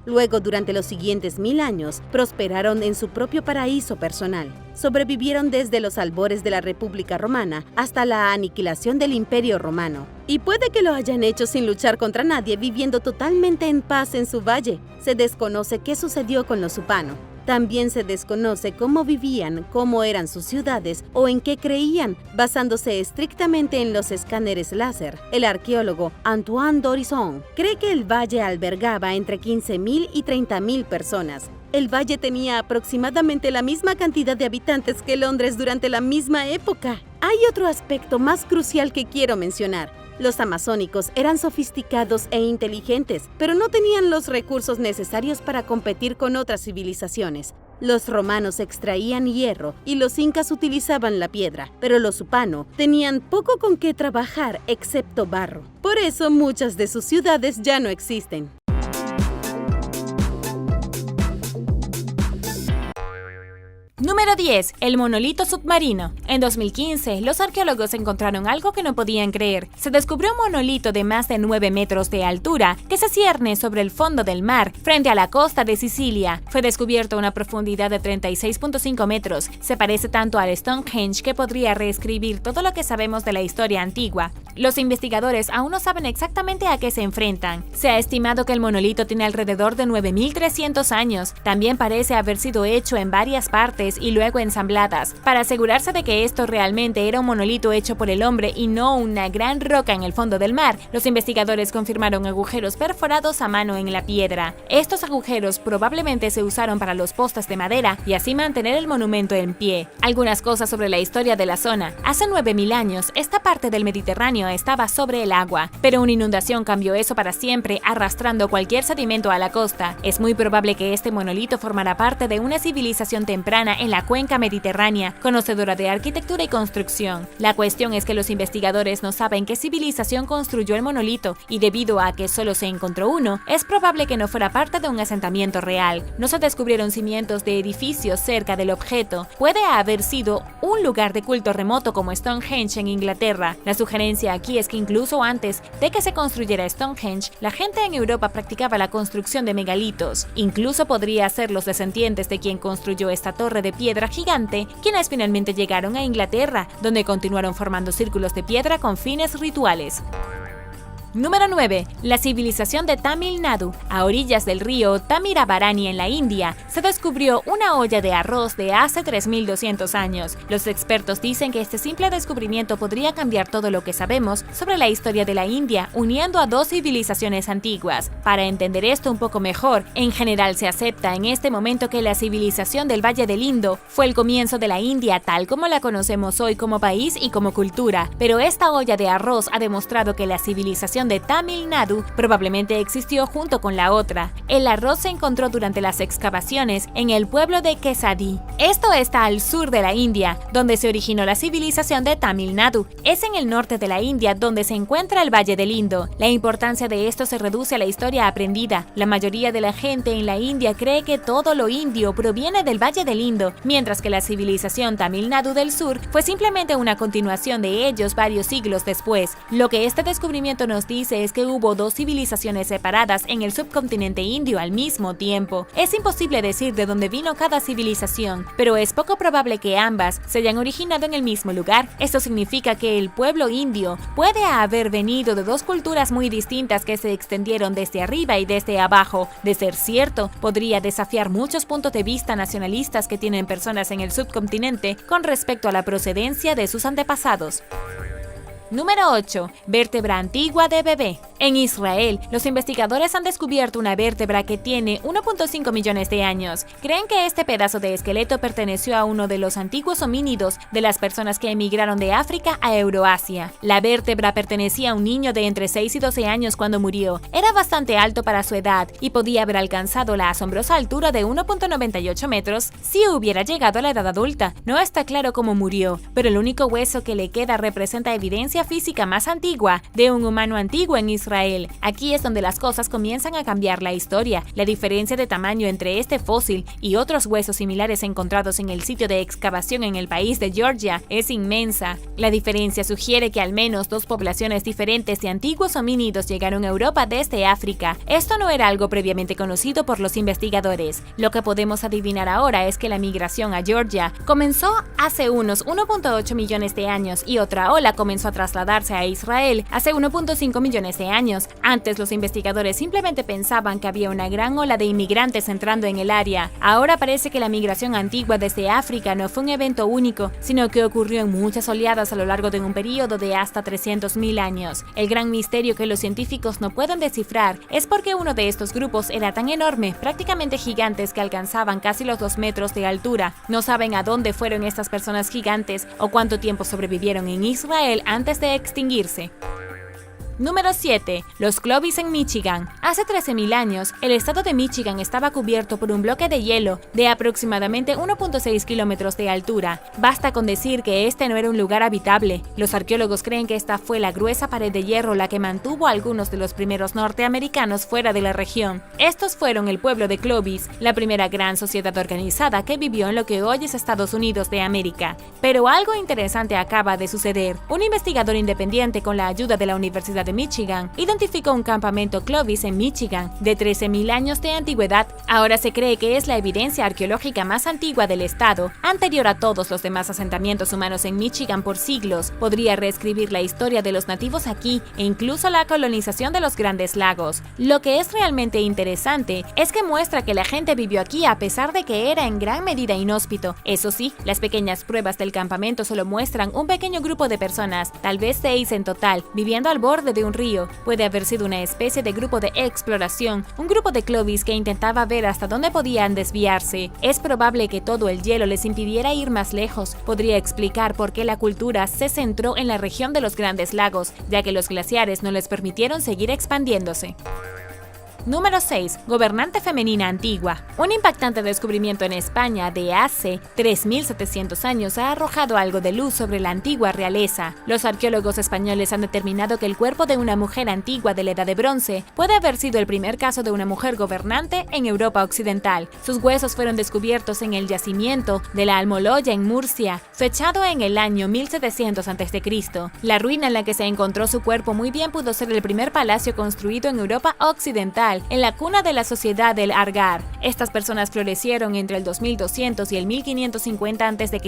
Luego, durante los siguientes 1000 años, prosperaron en su propio paraíso personal. Sobrevivieron desde los albores de la República Romana hasta la aniquilación del Imperio Romano. Y puede que lo hayan hecho sin luchar contra nadie, viviendo totalmente en paz en su valle. Se desconoce qué sucedió con los Upano. También se desconoce cómo vivían, cómo eran sus ciudades o en qué creían, basándose estrictamente en los escáneres láser. El arqueólogo Antoine Dorisson cree que el valle albergaba entre 15.000 y 30.000 personas. El valle tenía aproximadamente la misma cantidad de habitantes que Londres durante la misma época. Hay otro aspecto más crucial que quiero mencionar. Los amazónicos eran sofisticados e inteligentes, pero no tenían los recursos necesarios para competir con otras civilizaciones. Los romanos extraían hierro y los incas utilizaban la piedra, pero los Upano tenían poco con qué trabajar excepto barro. Por eso muchas de sus ciudades ya no existen. Número 10. El monolito submarino. En 2015, los arqueólogos encontraron algo que no podían creer. Se descubrió un monolito de más de 9 metros de altura que se cierne sobre el fondo del mar, frente a la costa de Sicilia. Fue descubierto a una profundidad de 36.5 metros. Se parece tanto al Stonehenge que podría reescribir todo lo que sabemos de la historia antigua. Los investigadores aún no saben exactamente a qué se enfrentan. Se ha estimado que el monolito tiene alrededor de 9.300 años. También parece haber sido hecho en varias partes y luego ensambladas. Para asegurarse de que esto realmente era un monolito hecho por el hombre y no una gran roca en el fondo del mar, los investigadores confirmaron agujeros perforados a mano en la piedra. Estos agujeros probablemente se usaron para los postes de madera y así mantener el monumento en pie. Algunas cosas sobre la historia de la zona. Hace 9.000 años, esta parte del Mediterráneo estaba sobre el agua, pero una inundación cambió eso para siempre, arrastrando cualquier sedimento a la costa. Es muy probable que este monolito formará parte de una civilización temprana en la cuenca mediterránea, conocedora de arquitectura y construcción. La cuestión es que los investigadores no saben qué civilización construyó el monolito, y debido a que solo se encontró uno, es probable que no fuera parte de un asentamiento real. No se descubrieron cimientos de edificios cerca del objeto. Puede haber sido un lugar de culto remoto como Stonehenge en Inglaterra. La sugerencia aquí es que incluso antes de que se construyera Stonehenge, la gente en Europa practicaba la construcción de megalitos. Incluso podría ser los descendientes de quien construyó esta torre de piedra gigante, quienes finalmente llegaron a Inglaterra, donde continuaron formando círculos de piedra con fines rituales. Número 9. La civilización de Tamil Nadu. A orillas del río Tamirabarani en la India, se descubrió una olla de arroz de hace 3200 años. Los expertos dicen que este simple descubrimiento podría cambiar todo lo que sabemos sobre la historia de la India, uniendo a dos civilizaciones antiguas. Para entender esto un poco mejor, en general se acepta en este momento que la civilización del Valle del Indo fue el comienzo de la India tal como la conocemos hoy como país y como cultura, pero esta olla de arroz ha demostrado que la civilización de Tamil Nadu probablemente existió junto con la otra. El arroz se encontró durante las excavaciones en el pueblo de Kesadi. Esto está al sur de la India, donde se originó la civilización de Tamil Nadu. Es en el norte de la India donde se encuentra el Valle del Indo. La importancia de esto se reduce a la historia aprendida. La mayoría de la gente en la India cree que todo lo indio proviene del Valle del Indo, mientras que la civilización Tamil Nadu del sur fue simplemente una continuación de ellos varios siglos después. Lo que este descubrimiento nos dice es que hubo dos civilizaciones separadas en el subcontinente indio al mismo tiempo. Es imposible decir de dónde vino cada civilización, pero es poco probable que ambas se hayan originado en el mismo lugar. Esto significa que el pueblo indio puede haber venido de dos culturas muy distintas que se extendieron desde arriba y desde abajo. De ser cierto, podría desafiar muchos puntos de vista nacionalistas que tienen personas en el subcontinente con respecto a la procedencia de sus antepasados. Número 8. Vértebra antigua de bebé. En Israel, los investigadores han descubierto una vértebra que tiene 1.5 millones de años. Creen que este pedazo de esqueleto perteneció a uno de los antiguos homínidos de las personas que emigraron de África a Euroasia. La vértebra pertenecía a un niño de entre 6 y 12 años cuando murió. Era bastante alto para su edad y podía haber alcanzado la asombrosa altura de 1.98 metros si hubiera llegado a la edad adulta. No está claro cómo murió, pero el único hueso que le queda representa evidencia física más antigua de un humano antiguo en Israel. Aquí es donde las cosas comienzan a cambiar la historia. La diferencia de tamaño entre este fósil y otros huesos similares encontrados en el sitio de excavación en el país de Georgia es inmensa. La diferencia sugiere que al menos dos poblaciones diferentes de antiguos homínidos llegaron a Europa desde África. Esto no era algo previamente conocido por los investigadores. Lo que podemos adivinar ahora es que la migración a Georgia comenzó hace unos 1.8 millones de años y otra ola comenzó a trasladarse a Israel hace 1.5 millones de años. Antes los investigadores simplemente pensaban que había una gran ola de inmigrantes entrando en el área. Ahora parece que la migración antigua desde África no fue un evento único, sino que ocurrió en muchas oleadas a lo largo de un periodo de hasta 300.000 años. El gran misterio que los científicos no pueden descifrar es por qué uno de estos grupos era tan enorme, prácticamente gigantes que alcanzaban casi los 2 metros de altura. No saben a dónde fueron estas personas gigantes o cuánto tiempo sobrevivieron en Israel antes de extinguirse. Número 7. Los Clovis en Michigan. Hace 13.000 años, el estado de Michigan estaba cubierto por un bloque de hielo de aproximadamente 1.6 kilómetros de altura. Basta con decir que este no era un lugar habitable. Los arqueólogos creen que esta fue la gruesa pared de hierro la que mantuvo a algunos de los primeros norteamericanos fuera de la región. Estos fueron el pueblo de Clovis, la primera gran sociedad organizada que vivió en lo que hoy es Estados Unidos de América. Pero algo interesante acaba de suceder. Un investigador independiente con la ayuda de la Universidad de Michigan identificó un campamento Clovis en Michigan de 13.000 años de antigüedad. Ahora se cree que es la evidencia arqueológica más antigua del estado, anterior a todos los demás asentamientos humanos en Michigan por siglos. Podría reescribir la historia de los nativos aquí e incluso la colonización de los Grandes Lagos. Lo que es realmente interesante es que muestra que la gente vivió aquí a pesar de que era en gran medida inhóspito. Eso sí, las pequeñas pruebas del campamento solo muestran un pequeño grupo de personas, tal vez 6 en total, viviendo al borde de un río. Puede haber sido una especie de grupo de exploración, un grupo de Clovis que intentaba ver hasta dónde podían desviarse. Es probable que todo el hielo les impidiera ir más lejos. Podría explicar por qué la cultura se centró en la región de los Grandes Lagos, ya que los glaciares no les permitieron seguir expandiéndose. Número 6. Gobernante femenina antigua. Un impactante descubrimiento en España de hace 3.700 años ha arrojado algo de luz sobre la antigua realeza. Los arqueólogos españoles han determinado que el cuerpo de una mujer antigua de la Edad de Bronce puede haber sido el primer caso de una mujer gobernante en Europa occidental. Sus huesos fueron descubiertos en el yacimiento de la Almoloya en Murcia, fechado en el año 1700 a.C. La ruina en la que se encontró su cuerpo muy bien pudo ser el primer palacio construido en Europa occidental. occidental, en la cuna de la sociedad del Argar. Estas personas florecieron entre el 2200 y el 1550 a.C.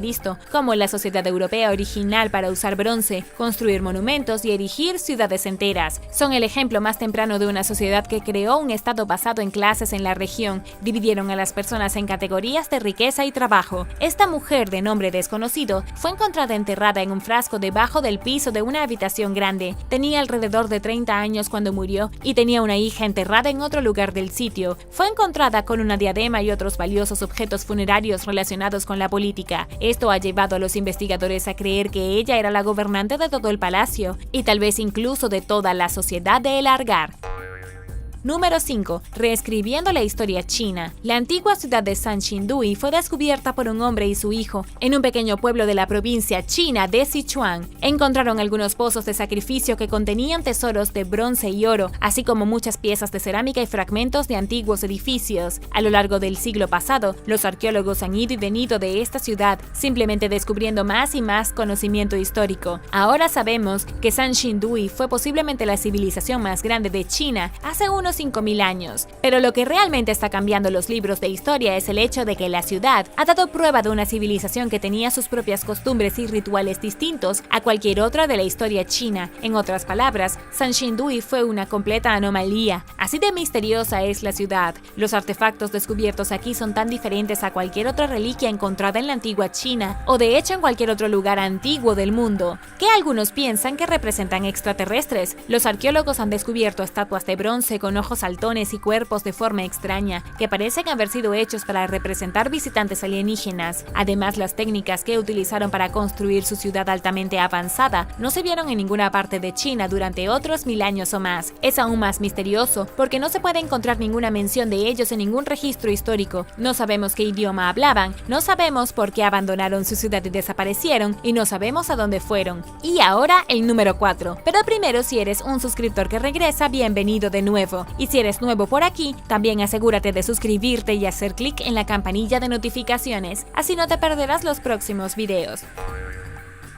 como la sociedad europea original para usar bronce, construir monumentos y erigir ciudades enteras. Son el ejemplo más temprano de una sociedad que creó un estado basado en clases en la región. Dividieron a las personas en categorías de riqueza y trabajo. Esta mujer, de nombre desconocido, fue encontrada enterrada en un frasco debajo del piso de una habitación grande. Tenía alrededor de 30 años cuando murió y tenía una hija enterrada en otro lugar del sitio. Fue encontrada con una diadema y otros valiosos objetos funerarios relacionados con la política. Esto ha llevado a los investigadores a creer que ella era la gobernante de todo el palacio y tal vez incluso de toda la sociedad de El Argar. Número 5. Reescribiendo la historia china. La antigua ciudad de Sanxingdui fue descubierta por un hombre y su hijo en un pequeño pueblo de la provincia china de Sichuan. Encontraron algunos pozos de sacrificio que contenían tesoros de bronce y oro, así como muchas piezas de cerámica y fragmentos de antiguos edificios. A lo largo del siglo pasado, los arqueólogos han ido y venido de esta ciudad, simplemente descubriendo más y más conocimiento histórico. Ahora sabemos que Sanxingdui fue posiblemente la civilización más grande de China hace unos 5.000 años, pero lo que realmente está cambiando los libros de historia es el hecho de que la ciudad ha dado prueba de una civilización que tenía sus propias costumbres y rituales distintos a cualquier otra de la historia china. En otras palabras, Sanxingdui fue una completa anomalía. Así de misteriosa es la ciudad. Los artefactos descubiertos aquí son tan diferentes a cualquier otra reliquia encontrada en la antigua China, o de hecho en cualquier otro lugar antiguo del mundo, que algunos piensan que representan extraterrestres. Los arqueólogos han descubierto estatuas de bronce con ojos saltones y cuerpos de forma extraña, que parecen haber sido hechos para representar visitantes alienígenas. Además, las técnicas que utilizaron para construir su ciudad altamente avanzada no se vieron en ninguna parte de China durante otros 1000 años o más. Es aún más misterioso porque no se puede encontrar ninguna mención de ellos en ningún registro histórico. No sabemos qué idioma hablaban, no sabemos por qué abandonaron su ciudad y desaparecieron, y no sabemos a dónde fueron. Y ahora el número 4. Pero primero, si eres un suscriptor que regresa, bienvenido de nuevo. Y si eres nuevo por aquí, también asegúrate de suscribirte y hacer clic en la campanilla de notificaciones, así no te perderás los próximos videos.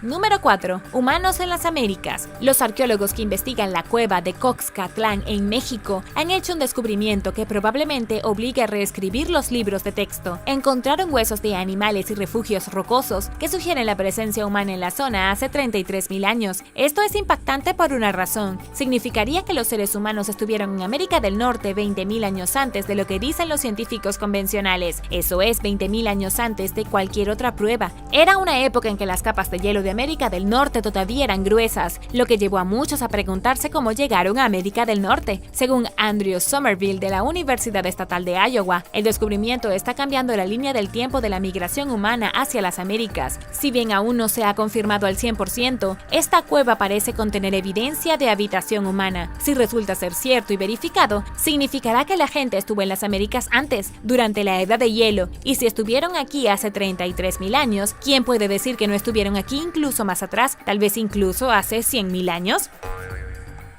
Número 4. Humanos en las Américas. Los arqueólogos que investigan la cueva de Coxcatlán en México han hecho un descubrimiento que probablemente obligue a reescribir los libros de texto. Encontraron huesos de animales y refugios rocosos que sugieren la presencia humana en la zona hace 33.000 años. Esto es impactante por una razón. Significaría que los seres humanos estuvieron en América del Norte 20.000 años antes de lo que dicen los científicos convencionales. Eso es 20.000 años antes de cualquier otra prueba. Era una época en que las capas de hielo de América del Norte todavía eran gruesas, lo que llevó a muchos a preguntarse cómo llegaron a América del Norte. Según Andrew Somerville de la Universidad Estatal de Iowa, el descubrimiento está cambiando la línea del tiempo de la migración humana hacia las Américas. Si bien aún no se ha confirmado al 100%, esta cueva parece contener evidencia de habitación humana. Si resulta ser cierto y verificado, significará que la gente estuvo en las Américas antes, durante la Edad de Hielo, y si estuvieron aquí hace 33.000 años, ¿quién puede decir que no estuvieron aquí incluso más atrás, tal vez incluso hace 100.000 años?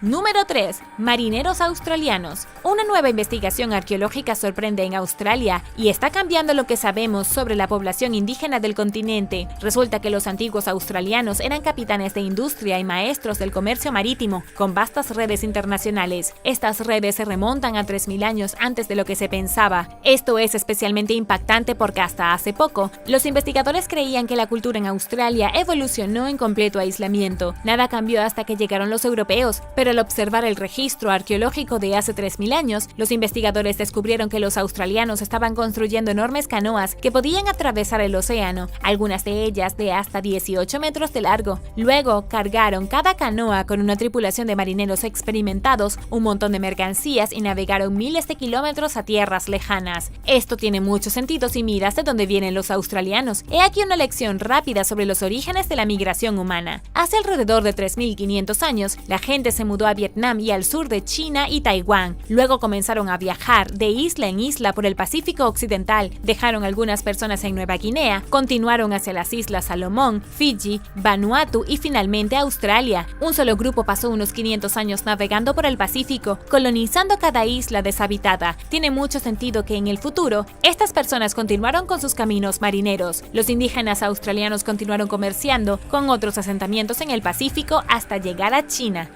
Número 3. Marineros australianos. Una nueva investigación arqueológica sorprende en Australia y está cambiando lo que sabemos sobre la población indígena del continente. Resulta que los antiguos australianos eran capitanes de industria y maestros del comercio marítimo, con vastas redes internacionales. Estas redes se remontan a 3.000 años antes de lo que se pensaba. Esto es especialmente impactante porque hasta hace poco, los investigadores creían que la cultura en Australia evolucionó en completo aislamiento. Nada cambió hasta que llegaron los europeos, pero al observar el registro arqueológico de hace 3.000 años, los investigadores descubrieron que los australianos estaban construyendo enormes canoas que podían atravesar el océano, algunas de ellas de hasta 18 metros de largo. Luego cargaron cada canoa con una tripulación de marineros experimentados, un montón de mercancías y navegaron miles de kilómetros a tierras lejanas. Esto tiene mucho sentido si miras de dónde vienen los australianos. He aquí una lección rápida sobre los orígenes de la migración humana. Hace alrededor de 3.500 años, la gente se mudó a Vietnam y al sur de China y Taiwán. Luego comenzaron a viajar de isla en isla por el Pacífico Occidental, dejaron algunas personas en Nueva Guinea, continuaron hacia las Islas Salomón, Fiji, Vanuatu y finalmente Australia. Un solo grupo pasó unos 500 años navegando por el Pacífico, colonizando cada isla deshabitada. Tiene mucho sentido que en el futuro, estas personas continuaron con sus caminos marineros. Los indígenas australianos continuaron comerciando con otros asentamientos en el Pacífico hasta llegar a China.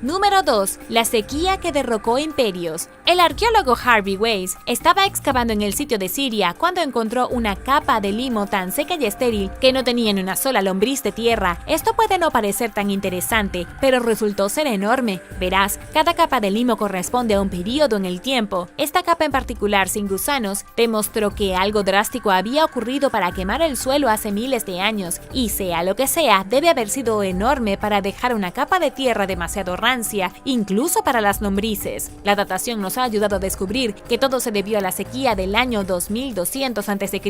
Número 2. La sequía que derrocó imperios. El arqueólogo Harvey Weiss estaba excavando en el sitio de Siria cuando encontró una capa de limo tan seca y estéril que no tenía ni una sola lombriz de tierra. Esto puede no parecer tan interesante, pero resultó ser enorme. Verás, cada capa de limo corresponde a un periodo en el tiempo. Esta capa en particular, sin gusanos, demostró que algo drástico había ocurrido para quemar el suelo hace miles de años, y sea lo que sea, debe haber sido enorme para dejar una capa de tierra demasiado rancia, incluso para las lombrices. La datación nos ha ayudado a descubrir que todo se debió a la sequía del año 2200 a.C.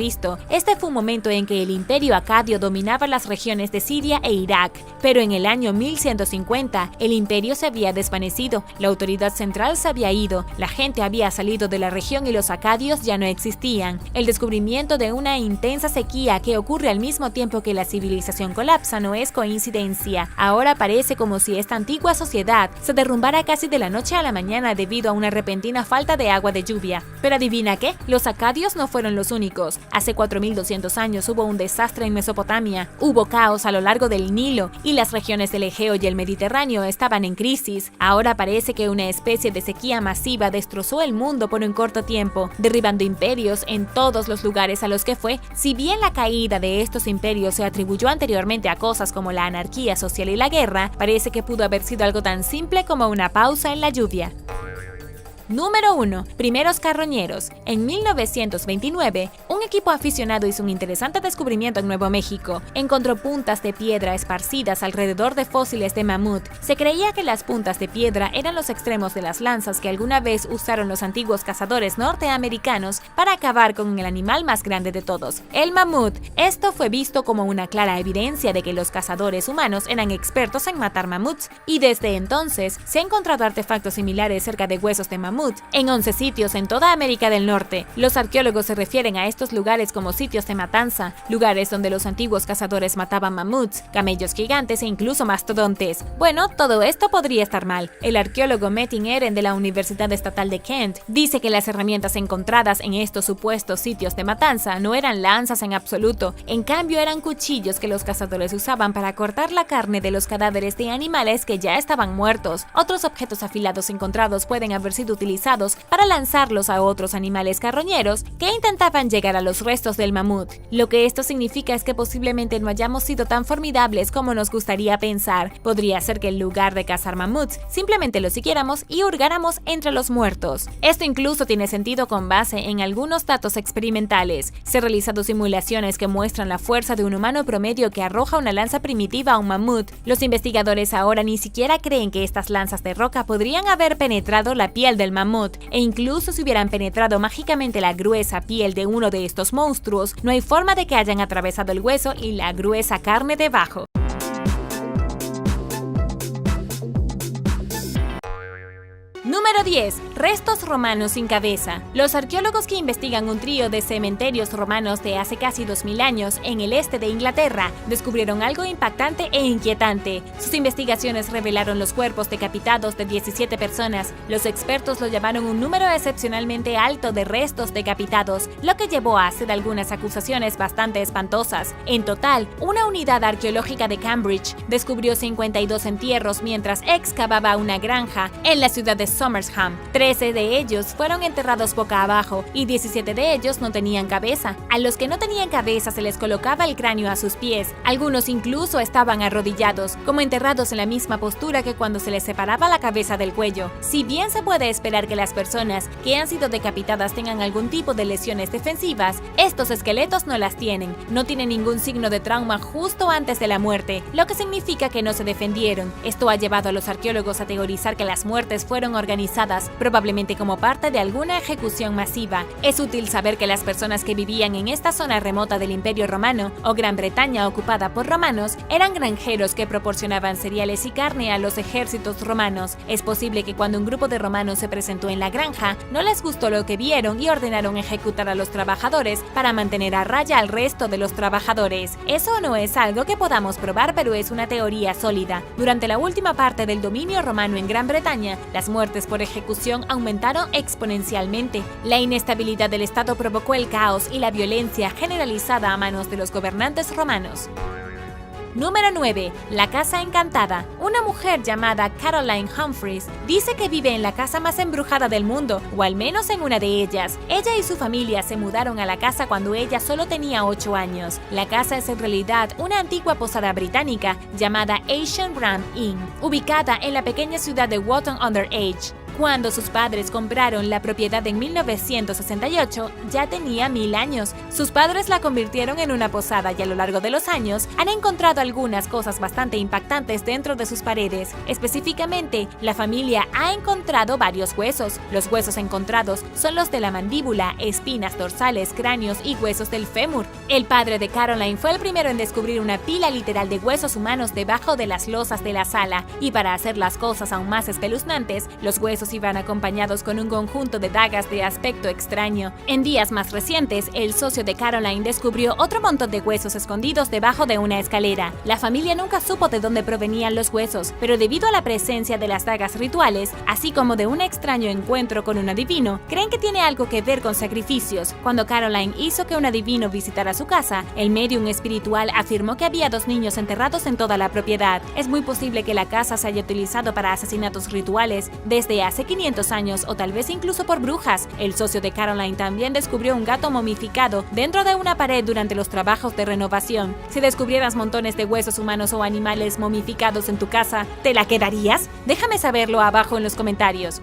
Este fue un momento en que el imperio acadio dominaba las regiones de Siria e Irak, pero en el año 1150 el imperio se había desvanecido, la autoridad central se había ido, la gente había salido de la región y los acadios ya no existían. El descubrimiento de una intensa sequía que ocurre al mismo tiempo que la civilización colapsa no es coincidencia. Ahora parece como si esta antigua sociedad se derrumbara casi de la noche a la mañana debido a una repentina falta de agua de lluvia. Pero adivina qué, los acadios no fueron los únicos. Hace 4200 años hubo un desastre en Mesopotamia, hubo caos a lo largo del Nilo y las regiones del Egeo y el Mediterráneo estaban en crisis. Ahora parece que una especie de sequía masiva destrozó el mundo por un corto tiempo, derribando imperios en todos los lugares a los que fue. Si bien la caída de estos imperios se atribuyó anteriormente a cosas como la anarquía social y la guerra, parece que pudo haber sido algo tan simple como una pausa en la lluvia. Número 1. Primeros carroñeros. En 1929, un equipo aficionado hizo un interesante descubrimiento en Nuevo México. Encontró puntas de piedra esparcidas alrededor de fósiles de mamut. Se creía que las puntas de piedra eran los extremos de las lanzas que alguna vez usaron los antiguos cazadores norteamericanos para acabar con el animal más grande de todos, el mamut. Esto fue visto como una clara evidencia de que los cazadores humanos eran expertos en matar mamuts, y desde entonces se han encontrado artefactos similares cerca de huesos de mamut en 11 sitios en toda América del Norte. Los arqueólogos se refieren a estos lugares como sitios de matanza, lugares donde los antiguos cazadores mataban mamuts, camellos gigantes e incluso mastodontes. Bueno, todo esto podría estar mal. El arqueólogo Metin Eren de la Universidad Estatal de Kent dice que las herramientas encontradas en estos supuestos sitios de matanza no eran lanzas en absoluto, en cambio eran cuchillos que los cazadores usaban para cortar la carne de los cadáveres de animales que ya estaban muertos. Otros objetos afilados encontrados pueden haber sido utilizados para lanzarlos a otros animales carroñeros que intentaban llegar a los restos del mamut. Lo que esto significa es que posiblemente no hayamos sido tan formidables como nos gustaría pensar. Podría ser que en lugar de cazar mamuts, simplemente los siguiéramos y hurgáramos entre los muertos. Esto incluso tiene sentido con base en algunos datos experimentales. Se han realizado simulaciones que muestran la fuerza de un humano promedio que arroja una lanza primitiva a un mamut. Los investigadores ahora ni siquiera creen que estas lanzas de roca podrían haber penetrado la piel del mamut, e incluso si hubieran penetrado mágicamente la gruesa piel de uno de estos monstruos, no hay forma de que hayan atravesado el hueso y la gruesa carne debajo. Número 10. Restos romanos sin cabeza. Los arqueólogos que investigan un trío de cementerios romanos de hace casi 2000 años en el este de Inglaterra descubrieron algo impactante e inquietante. Sus investigaciones revelaron los cuerpos decapitados de 17 personas. Los expertos lo llamaron un número excepcionalmente alto de restos decapitados, lo que llevó a hacer algunas acusaciones bastante espantosas. En total, una unidad arqueológica de Cambridge descubrió 52 entierros mientras excavaba una granja en la ciudad de Somersham. 13 de ellos fueron enterrados boca abajo y 17 de ellos no tenían cabeza. A los que no tenían cabeza se les colocaba el cráneo a sus pies. Algunos incluso estaban arrodillados, como enterrados en la misma postura que cuando se les separaba la cabeza del cuello. Si bien se puede esperar que las personas que han sido decapitadas tengan algún tipo de lesiones defensivas, estos esqueletos no las tienen. No tienen ningún signo de trauma justo antes de la muerte, lo que significa que no se defendieron. Esto ha llevado a los arqueólogos a teorizar que las muertes fueron organizadas, probablemente como parte de alguna ejecución masiva. Es útil saber que las personas que vivían en esta zona remota del Imperio Romano o Gran Bretaña ocupada por romanos eran granjeros que proporcionaban cereales y carne a los ejércitos romanos. Es posible que cuando un grupo de romanos se presentó en la granja, no les gustó lo que vieron y ordenaron ejecutar a los trabajadores para mantener a raya al resto de los trabajadores. Eso no es algo que podamos probar, pero es una teoría sólida. Durante la última parte del dominio romano en Gran Bretaña, las muertes por ejecución aumentaron exponencialmente. La inestabilidad del Estado provocó el caos y la violencia generalizada a manos de los gobernantes romanos. Número 9. La casa encantada. Una mujer llamada Caroline Humphreys dice que vive en la casa más embrujada del mundo, o al menos en una de ellas. Ella y su familia se mudaron a la casa cuando ella solo tenía 8 años. La casa es en realidad una antigua posada británica llamada Ancient Ram Inn, ubicada en la pequeña ciudad de Wootton-under-Edge. Cuando sus padres compraron la propiedad en 1968, ya tenía 1000 años. Sus padres la convirtieron en una posada y a lo largo de los años han encontrado algunas cosas bastante impactantes dentro de sus paredes. Específicamente, la familia ha encontrado varios huesos. Los huesos encontrados son los de la mandíbula, espinas dorsales, cráneos y huesos del fémur. El padre de Caroline fue el primero en descubrir una pila literal de huesos humanos debajo de las losas de la sala, y para hacer las cosas aún más espeluznantes, los huesos iban acompañados con un conjunto de dagas de aspecto extraño. En días más recientes, el socio de Caroline descubrió otro montón de huesos escondidos debajo de una escalera. La familia nunca supo de dónde provenían los huesos, pero debido a la presencia de las dagas rituales, así como de un extraño encuentro con un adivino, creen que tiene algo que ver con sacrificios. Cuando Caroline hizo que un adivino visitara su casa, el medium espiritual afirmó que había 2 niños enterrados en toda la propiedad. Es muy posible que la casa se haya utilizado para asesinatos rituales desde hace 500 años o tal vez incluso por brujas. El socio de Caroline también descubrió un gato momificado dentro de una pared durante los trabajos de renovación. Si descubrieras montones de huesos humanos o animales momificados en tu casa, ¿te la quedarías? Déjame saberlo abajo en los comentarios.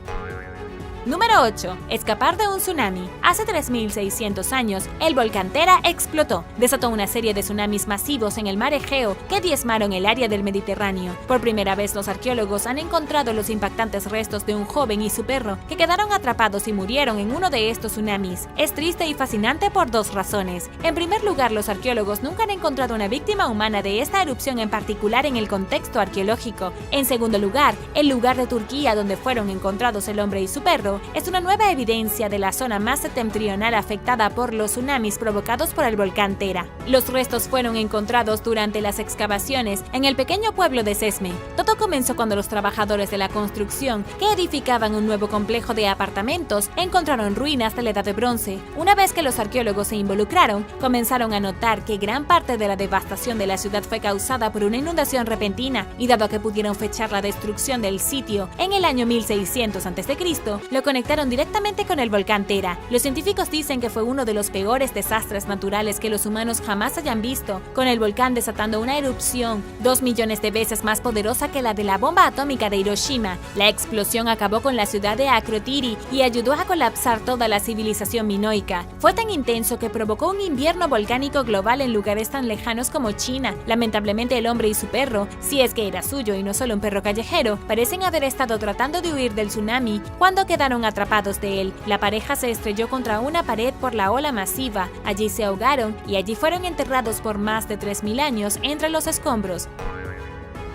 Número 8. Escapar de un tsunami. Hace 3600 años, el volcán Tera explotó. Desató una serie de tsunamis masivos en el mar Egeo que diezmaron el área del Mediterráneo. Por primera vez, los arqueólogos han encontrado los impactantes restos de un joven y su perro que quedaron atrapados y murieron en uno de estos tsunamis. Es triste y fascinante por 2 razones. En primer lugar, los arqueólogos nunca han encontrado una víctima humana de esta erupción en particular en el contexto arqueológico. En segundo lugar, el lugar de Turquía donde fueron encontrados el hombre y su perro es una nueva evidencia de la zona más septentrional afectada por los tsunamis provocados por el volcán Tera. Los restos fueron encontrados durante las excavaciones en el pequeño pueblo de Sesme. Todo comenzó cuando los trabajadores de la construcción, que edificaban un nuevo complejo de apartamentos, encontraron ruinas de la Edad de Bronce. Una vez que los arqueólogos se involucraron, comenzaron a notar que gran parte de la devastación de la ciudad fue causada por una inundación repentina, y dado que pudieron fechar la destrucción del sitio en el año 1600 a.C., lo conectaron directamente con el volcán Tera. Los científicos dicen que fue uno de los peores desastres naturales que los humanos jamás hayan visto, con el volcán desatando una erupción 2 millones de veces más poderosa que la de la bomba atómica de Hiroshima. La explosión acabó con la ciudad de Akrotiri y ayudó a colapsar toda la civilización minoica. Fue tan intenso que provocó un invierno volcánico global en lugares tan lejanos como China. Lamentablemente, el hombre y su perro, si es que era suyo y no solo un perro callejero, parecen haber estado tratando de huir del tsunami cuando quedaron atrapados de él. La pareja se estrelló contra una pared por la ola masiva. Allí se ahogaron y allí fueron enterrados por más de 3000 años entre los escombros.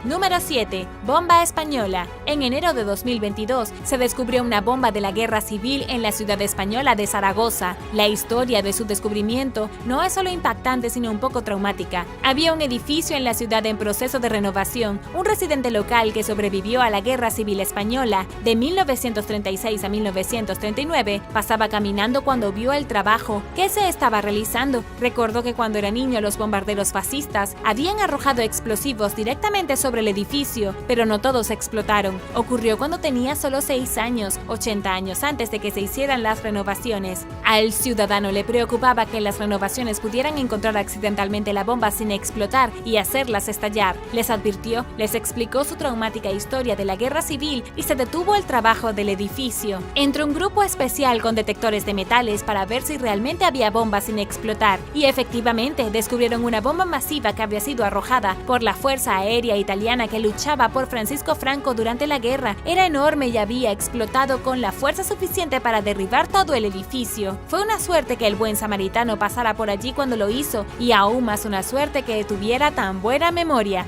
Número 7. Bomba española. En enero de 2022 se descubrió una bomba de la guerra civil en la ciudad española de Zaragoza. La historia de su descubrimiento no es solo impactante sino un poco traumática. Había un edificio en la ciudad en proceso de renovación. Un residente local que sobrevivió a la guerra civil española de 1936 a 1939 pasaba caminando cuando vio el trabajo que se estaba realizando. Recordó que cuando era niño los bombarderos fascistas habían arrojado explosivos directamente sobre el edificio, pero no todos explotaron. Ocurrió cuando tenía solo 6 años, 80 años antes de que se hicieran las renovaciones. Al ciudadano le preocupaba que las renovaciones pudieran encontrar accidentalmente la bomba sin explotar y hacerlas estallar. Les advirtió, les explicó su traumática historia de la guerra civil y se detuvo el trabajo del edificio. Entró un grupo especial con detectores de metales para ver si realmente había bombas sin explotar, y efectivamente descubrieron una bomba masiva que había sido arrojada por la Fuerza Aérea Italiana que luchaba por Francisco Franco durante la guerra. Era enorme y había explotado con la fuerza suficiente para derribar todo el edificio. Fue una suerte que el buen samaritano pasara por allí cuando lo hizo, y aún más una suerte que tuviera tan buena memoria.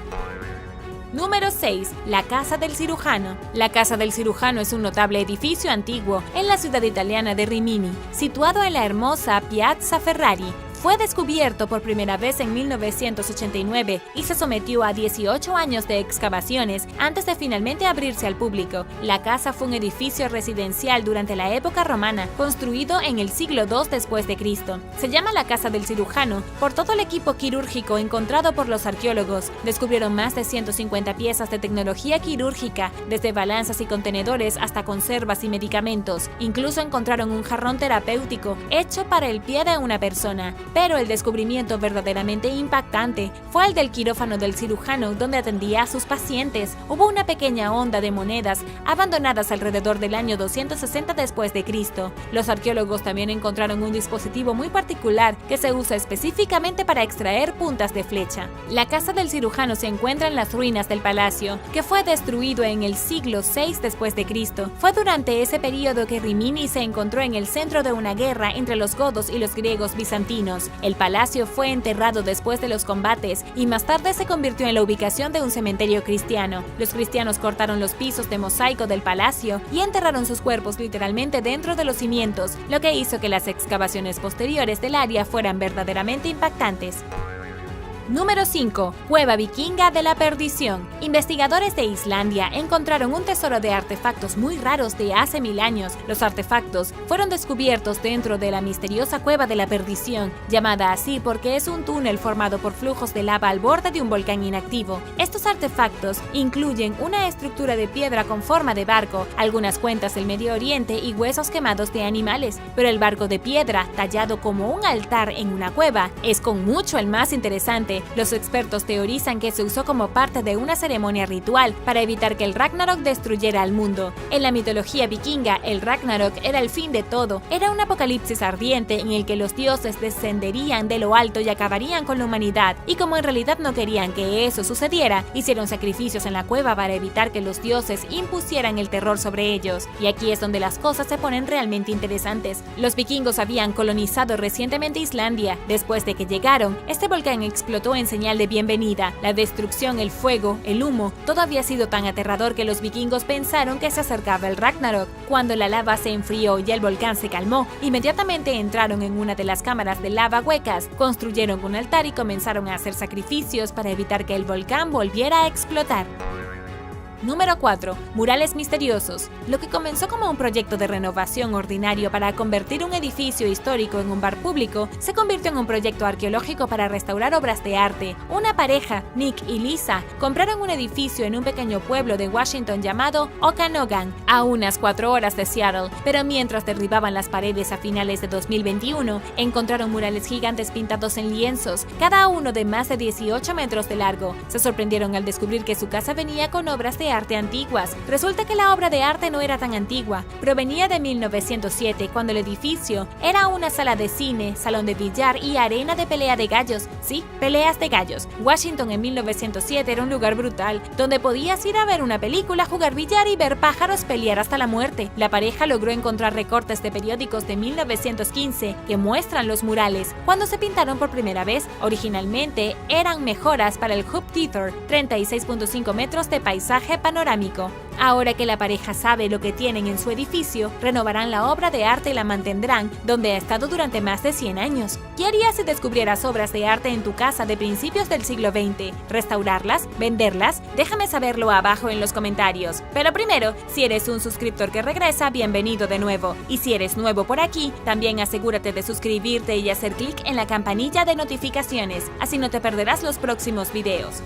Número 6. La Casa del Cirujano. La Casa del Cirujano es un notable edificio antiguo en la ciudad italiana de Rimini, situado en la hermosa Piazza Ferrari. fue descubierto por primera vez en 1989 y se sometió a 18 años de excavaciones antes de finalmente abrirse al público. La casa fue un edificio residencial durante la época romana, construido en el siglo II después de Cristo. Se llama la Casa del Cirujano por todo el equipo quirúrgico encontrado por los arqueólogos. Descubrieron más de 150 piezas de tecnología quirúrgica, desde balanzas y contenedores hasta conservas y medicamentos. Incluso encontraron un jarrón terapéutico hecho para el pie de una persona. Pero el descubrimiento verdaderamente impactante fue el del quirófano del cirujano, donde atendía a sus pacientes. Hubo una pequeña honda de monedas abandonadas alrededor del año 260 después de Cristo. Los arqueólogos también encontraron un dispositivo muy particular que se usa específicamente para extraer puntas de flecha. La casa del cirujano se encuentra en las ruinas del palacio, que fue destruido en el siglo VI después de Cristo. Fue durante ese periodo que Rimini se encontró en el centro de una guerra entre los godos y los griegos bizantinos. El palacio fue enterrado después de los combates y más tarde se convirtió en la ubicación de un cementerio cristiano. Los cristianos cortaron los pisos de mosaico del palacio y enterraron sus cuerpos literalmente dentro de los cimientos, lo que hizo que las excavaciones posteriores del área fueran verdaderamente impactantes. Número 5. Cueva vikinga de la perdición. Investigadores de Islandia encontraron un tesoro de artefactos muy raros de hace 1000 años. Los artefactos fueron descubiertos dentro de la misteriosa Cueva de la Perdición, llamada así porque es un túnel formado por flujos de lava al borde de un volcán inactivo. Estos artefactos incluyen una estructura de piedra con forma de barco, algunas cuentas del Medio Oriente y huesos quemados de animales, pero el barco de piedra, tallado como un altar en una cueva, es con mucho el más interesante. Los expertos teorizan que se usó como parte de una ceremonia ritual para evitar que el Ragnarok destruyera al mundo. En la mitología vikinga, el Ragnarok era el fin de todo. Era un apocalipsis ardiente en el que los dioses descenderían de lo alto y acabarían con la humanidad. Y como en realidad no querían que eso sucediera, hicieron sacrificios en la cueva para evitar que los dioses impusieran el terror sobre ellos. Y aquí es donde las cosas se ponen realmente interesantes. Los vikingos habían colonizado recientemente Islandia. Después de que llegaron, este volcán explotó en señal de bienvenida. La destrucción, el fuego, el humo, todo había sido tan aterrador que los vikingos pensaron que se acercaba el Ragnarok. Cuando la lava se enfrió y el volcán se calmó, inmediatamente entraron en una de las cámaras de lava huecas, construyeron un altar y comenzaron a hacer sacrificios para evitar que el volcán volviera a explotar. Número 4. Murales misteriosos. Lo que comenzó como un proyecto de renovación ordinario para convertir un edificio histórico en un bar público, se convirtió en un proyecto arqueológico para restaurar obras de arte. Una pareja, Nick y Lisa, compraron un edificio en un pequeño pueblo de Washington llamado Okanogan, a unas 4 horas de Seattle, pero mientras derribaban las paredes a finales de 2021, encontraron murales gigantes pintados en lienzos, cada uno de más de 18 metros de largo. Se sorprendieron al descubrir que su casa venía con obras de arte antiguas. Resulta que la obra de arte no era tan antigua, provenía de 1907, cuando el edificio era una sala de cine, salón de billar y arena de pelea de gallos. Sí, peleas de gallos. Washington en 1907 era un lugar brutal, donde podías ir a ver una película, jugar billar y ver pájaros pelear hasta la muerte. La pareja logró encontrar recortes de periódicos de 1915 que muestran los murales. Cuando se pintaron por primera vez, originalmente eran mejoras para el Hoop Theater, 36.5 metros de paisaje panorámico. Ahora que la pareja sabe lo que tienen en su edificio, renovarán la obra de arte y la mantendrán donde ha estado durante más de 100 años. ¿Qué harías si descubrieras obras de arte en tu casa de principios del siglo XX? ¿Restaurarlas? ¿Venderlas? Déjame saberlo abajo en los comentarios. Pero primero, si eres un suscriptor que regresa, bienvenido de nuevo. Y si eres nuevo por aquí, también asegúrate de suscribirte y hacer clic en la campanilla de notificaciones, así no te perderás los próximos videos.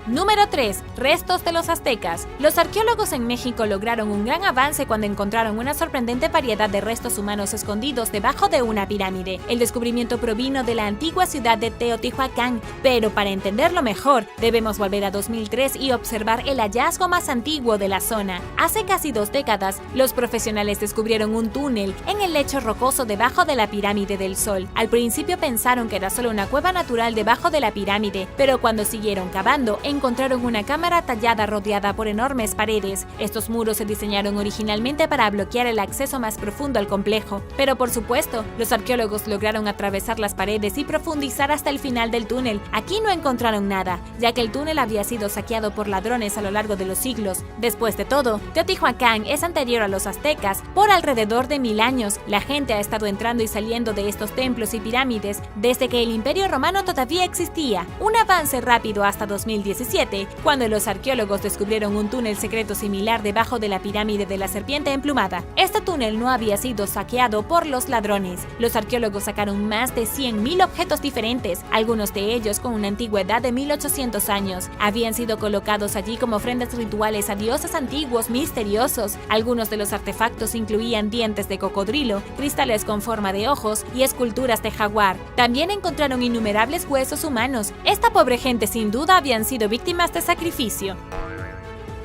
Número 3. Restos de los aztecas. Los arqueólogos en México lograron un gran avance cuando encontraron una sorprendente variedad de restos humanos escondidos debajo de una pirámide. El descubrimiento provino de la antigua ciudad de Teotihuacán, pero para entenderlo mejor, debemos volver a 2003 y observar el hallazgo más antiguo de la zona. Hace casi 2 décadas, los profesionales descubrieron un túnel en el lecho rocoso debajo de la pirámide del Sol. Al principio pensaron que era solo una cueva natural debajo de la pirámide, pero cuando siguieron cavando, encontraron una cámara tallada rodeada por enormes paredes. Estos muros se diseñaron originalmente para bloquear el acceso más profundo al complejo, pero por supuesto, los arqueólogos lograron atravesar las paredes y profundizar hasta el final del túnel. Aquí no encontraron nada, ya que el túnel había sido saqueado por ladrones a lo largo de los siglos. Después de todo, Teotihuacán es anterior a los aztecas por alrededor de 1000 años. La gente ha estado entrando y saliendo de estos templos y pirámides desde que el Imperio Romano todavía existía. Un avance rápido hasta 2017, cuando los arqueólogos descubrieron un túnel secreto similar debajo de la pirámide de la serpiente emplumada. Este túnel no había sido saqueado por los ladrones. Los arqueólogos sacaron más de 100.000 objetos diferentes, algunos de ellos con una antigüedad de 1800 años. Habían sido colocados allí como ofrendas rituales a dioses antiguos misteriosos. Algunos de los artefactos incluían dientes de cocodrilo, cristales con forma de ojos y esculturas de jaguar. También encontraron innumerables huesos humanos. Esta pobre gente sin duda habían sido víctimas de sacrificio.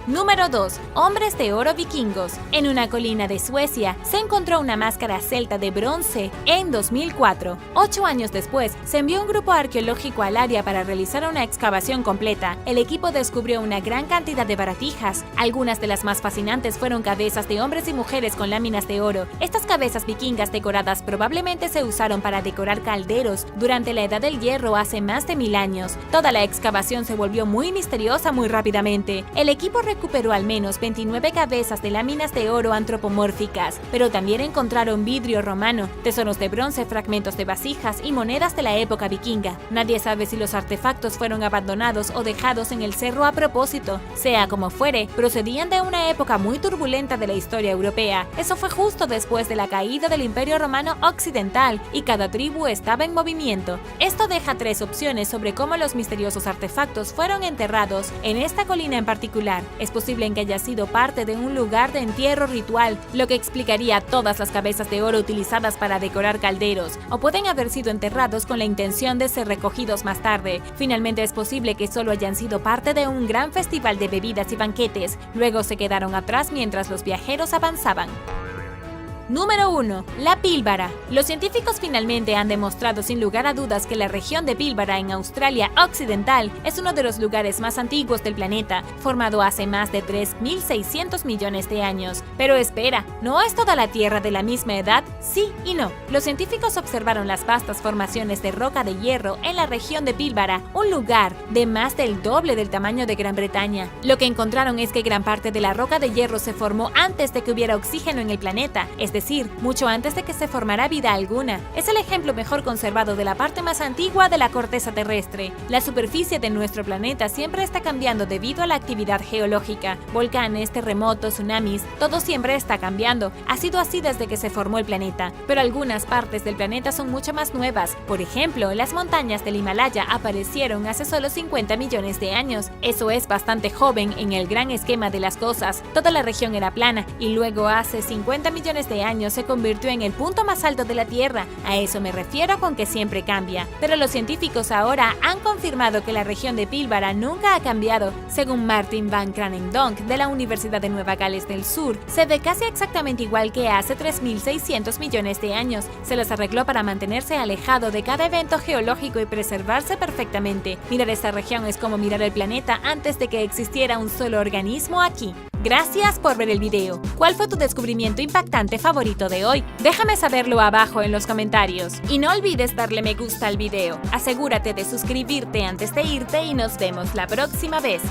Número 2. Hombres de oro vikingos. En una colina de Suecia se encontró una máscara celta de bronce en 2004. 8 años después, se envió un grupo arqueológico al área para realizar una excavación completa. El equipo descubrió una gran cantidad de baratijas. Algunas de las más fascinantes fueron cabezas de hombres y mujeres con láminas de oro. Estas cabezas vikingas decoradas probablemente se usaron para decorar calderos durante la Edad del Hierro hace más de 1000 años. Toda la excavación se volvió muy misteriosa muy rápidamente. El equipo recuperó al menos 29 cabezas de láminas de oro antropomórficas, pero también encontraron vidrio romano, tesoros de bronce, fragmentos de vasijas y monedas de la época vikinga. Nadie sabe si los artefactos fueron abandonados o dejados en el cerro a propósito. Sea como fuere, procedían de una época muy turbulenta de la historia europea. Eso fue justo después de la caída del Imperio Romano Occidental y cada tribu estaba en movimiento. Esto deja 3 opciones sobre cómo los misteriosos artefactos fueron enterrados en esta colina en particular. Es posible que haya sido parte de un lugar de entierro ritual, lo que explicaría todas las cabezas de oro utilizadas para decorar calderos, o pueden haber sido enterrados con la intención de ser recogidos más tarde. Finalmente es posible que solo hayan sido parte de un gran festival de bebidas y banquetes, luego se quedaron atrás mientras los viajeros avanzaban. Número 1. La Pílbara. Los científicos finalmente han demostrado sin lugar a dudas que la región de Pílbara en Australia Occidental es uno de los lugares más antiguos del planeta, formado hace más de 3.600 millones de años. Pero espera, ¿no es toda la Tierra de la misma edad? Sí y no. Los científicos observaron las vastas formaciones de roca de hierro en la región de Pílbara, un lugar de más del doble del tamaño de Gran Bretaña. Lo que encontraron es que gran parte de la roca de hierro se formó antes de que hubiera oxígeno en el planeta, es decir, mucho antes de que se formara vida alguna. Es el ejemplo mejor conservado de la parte más antigua de la corteza terrestre. La superficie de nuestro planeta siempre está cambiando debido a la actividad geológica. Volcanes, terremotos, tsunamis, todo siempre está cambiando. Ha sido así desde que se formó el planeta. Pero algunas partes del planeta son mucho más nuevas. Por ejemplo, las montañas del Himalaya aparecieron hace solo 50 millones de años. Eso es bastante joven en el gran esquema de las cosas. Toda la región era plana y luego hace 50 millones de años se convirtió en el punto más alto de la Tierra. A eso me refiero con que siempre cambia. Pero los científicos ahora han confirmado que la región de Pílbara nunca ha cambiado. Según Martin van Kranendonk de la Universidad de Nueva Gales del Sur, se ve casi exactamente igual que hace 3.600 millones de años. Se les arregló para mantenerse alejado de cada evento geológico y preservarse perfectamente. Mirar esta región es como mirar el planeta antes de que existiera un solo organismo aquí. Gracias por ver el video. ¿Cuál fue tu descubrimiento impactante favorito de hoy? Déjame saberlo abajo en los comentarios. Y no olvides darle me gusta al video. Asegúrate de suscribirte antes de irte y nos vemos la próxima vez.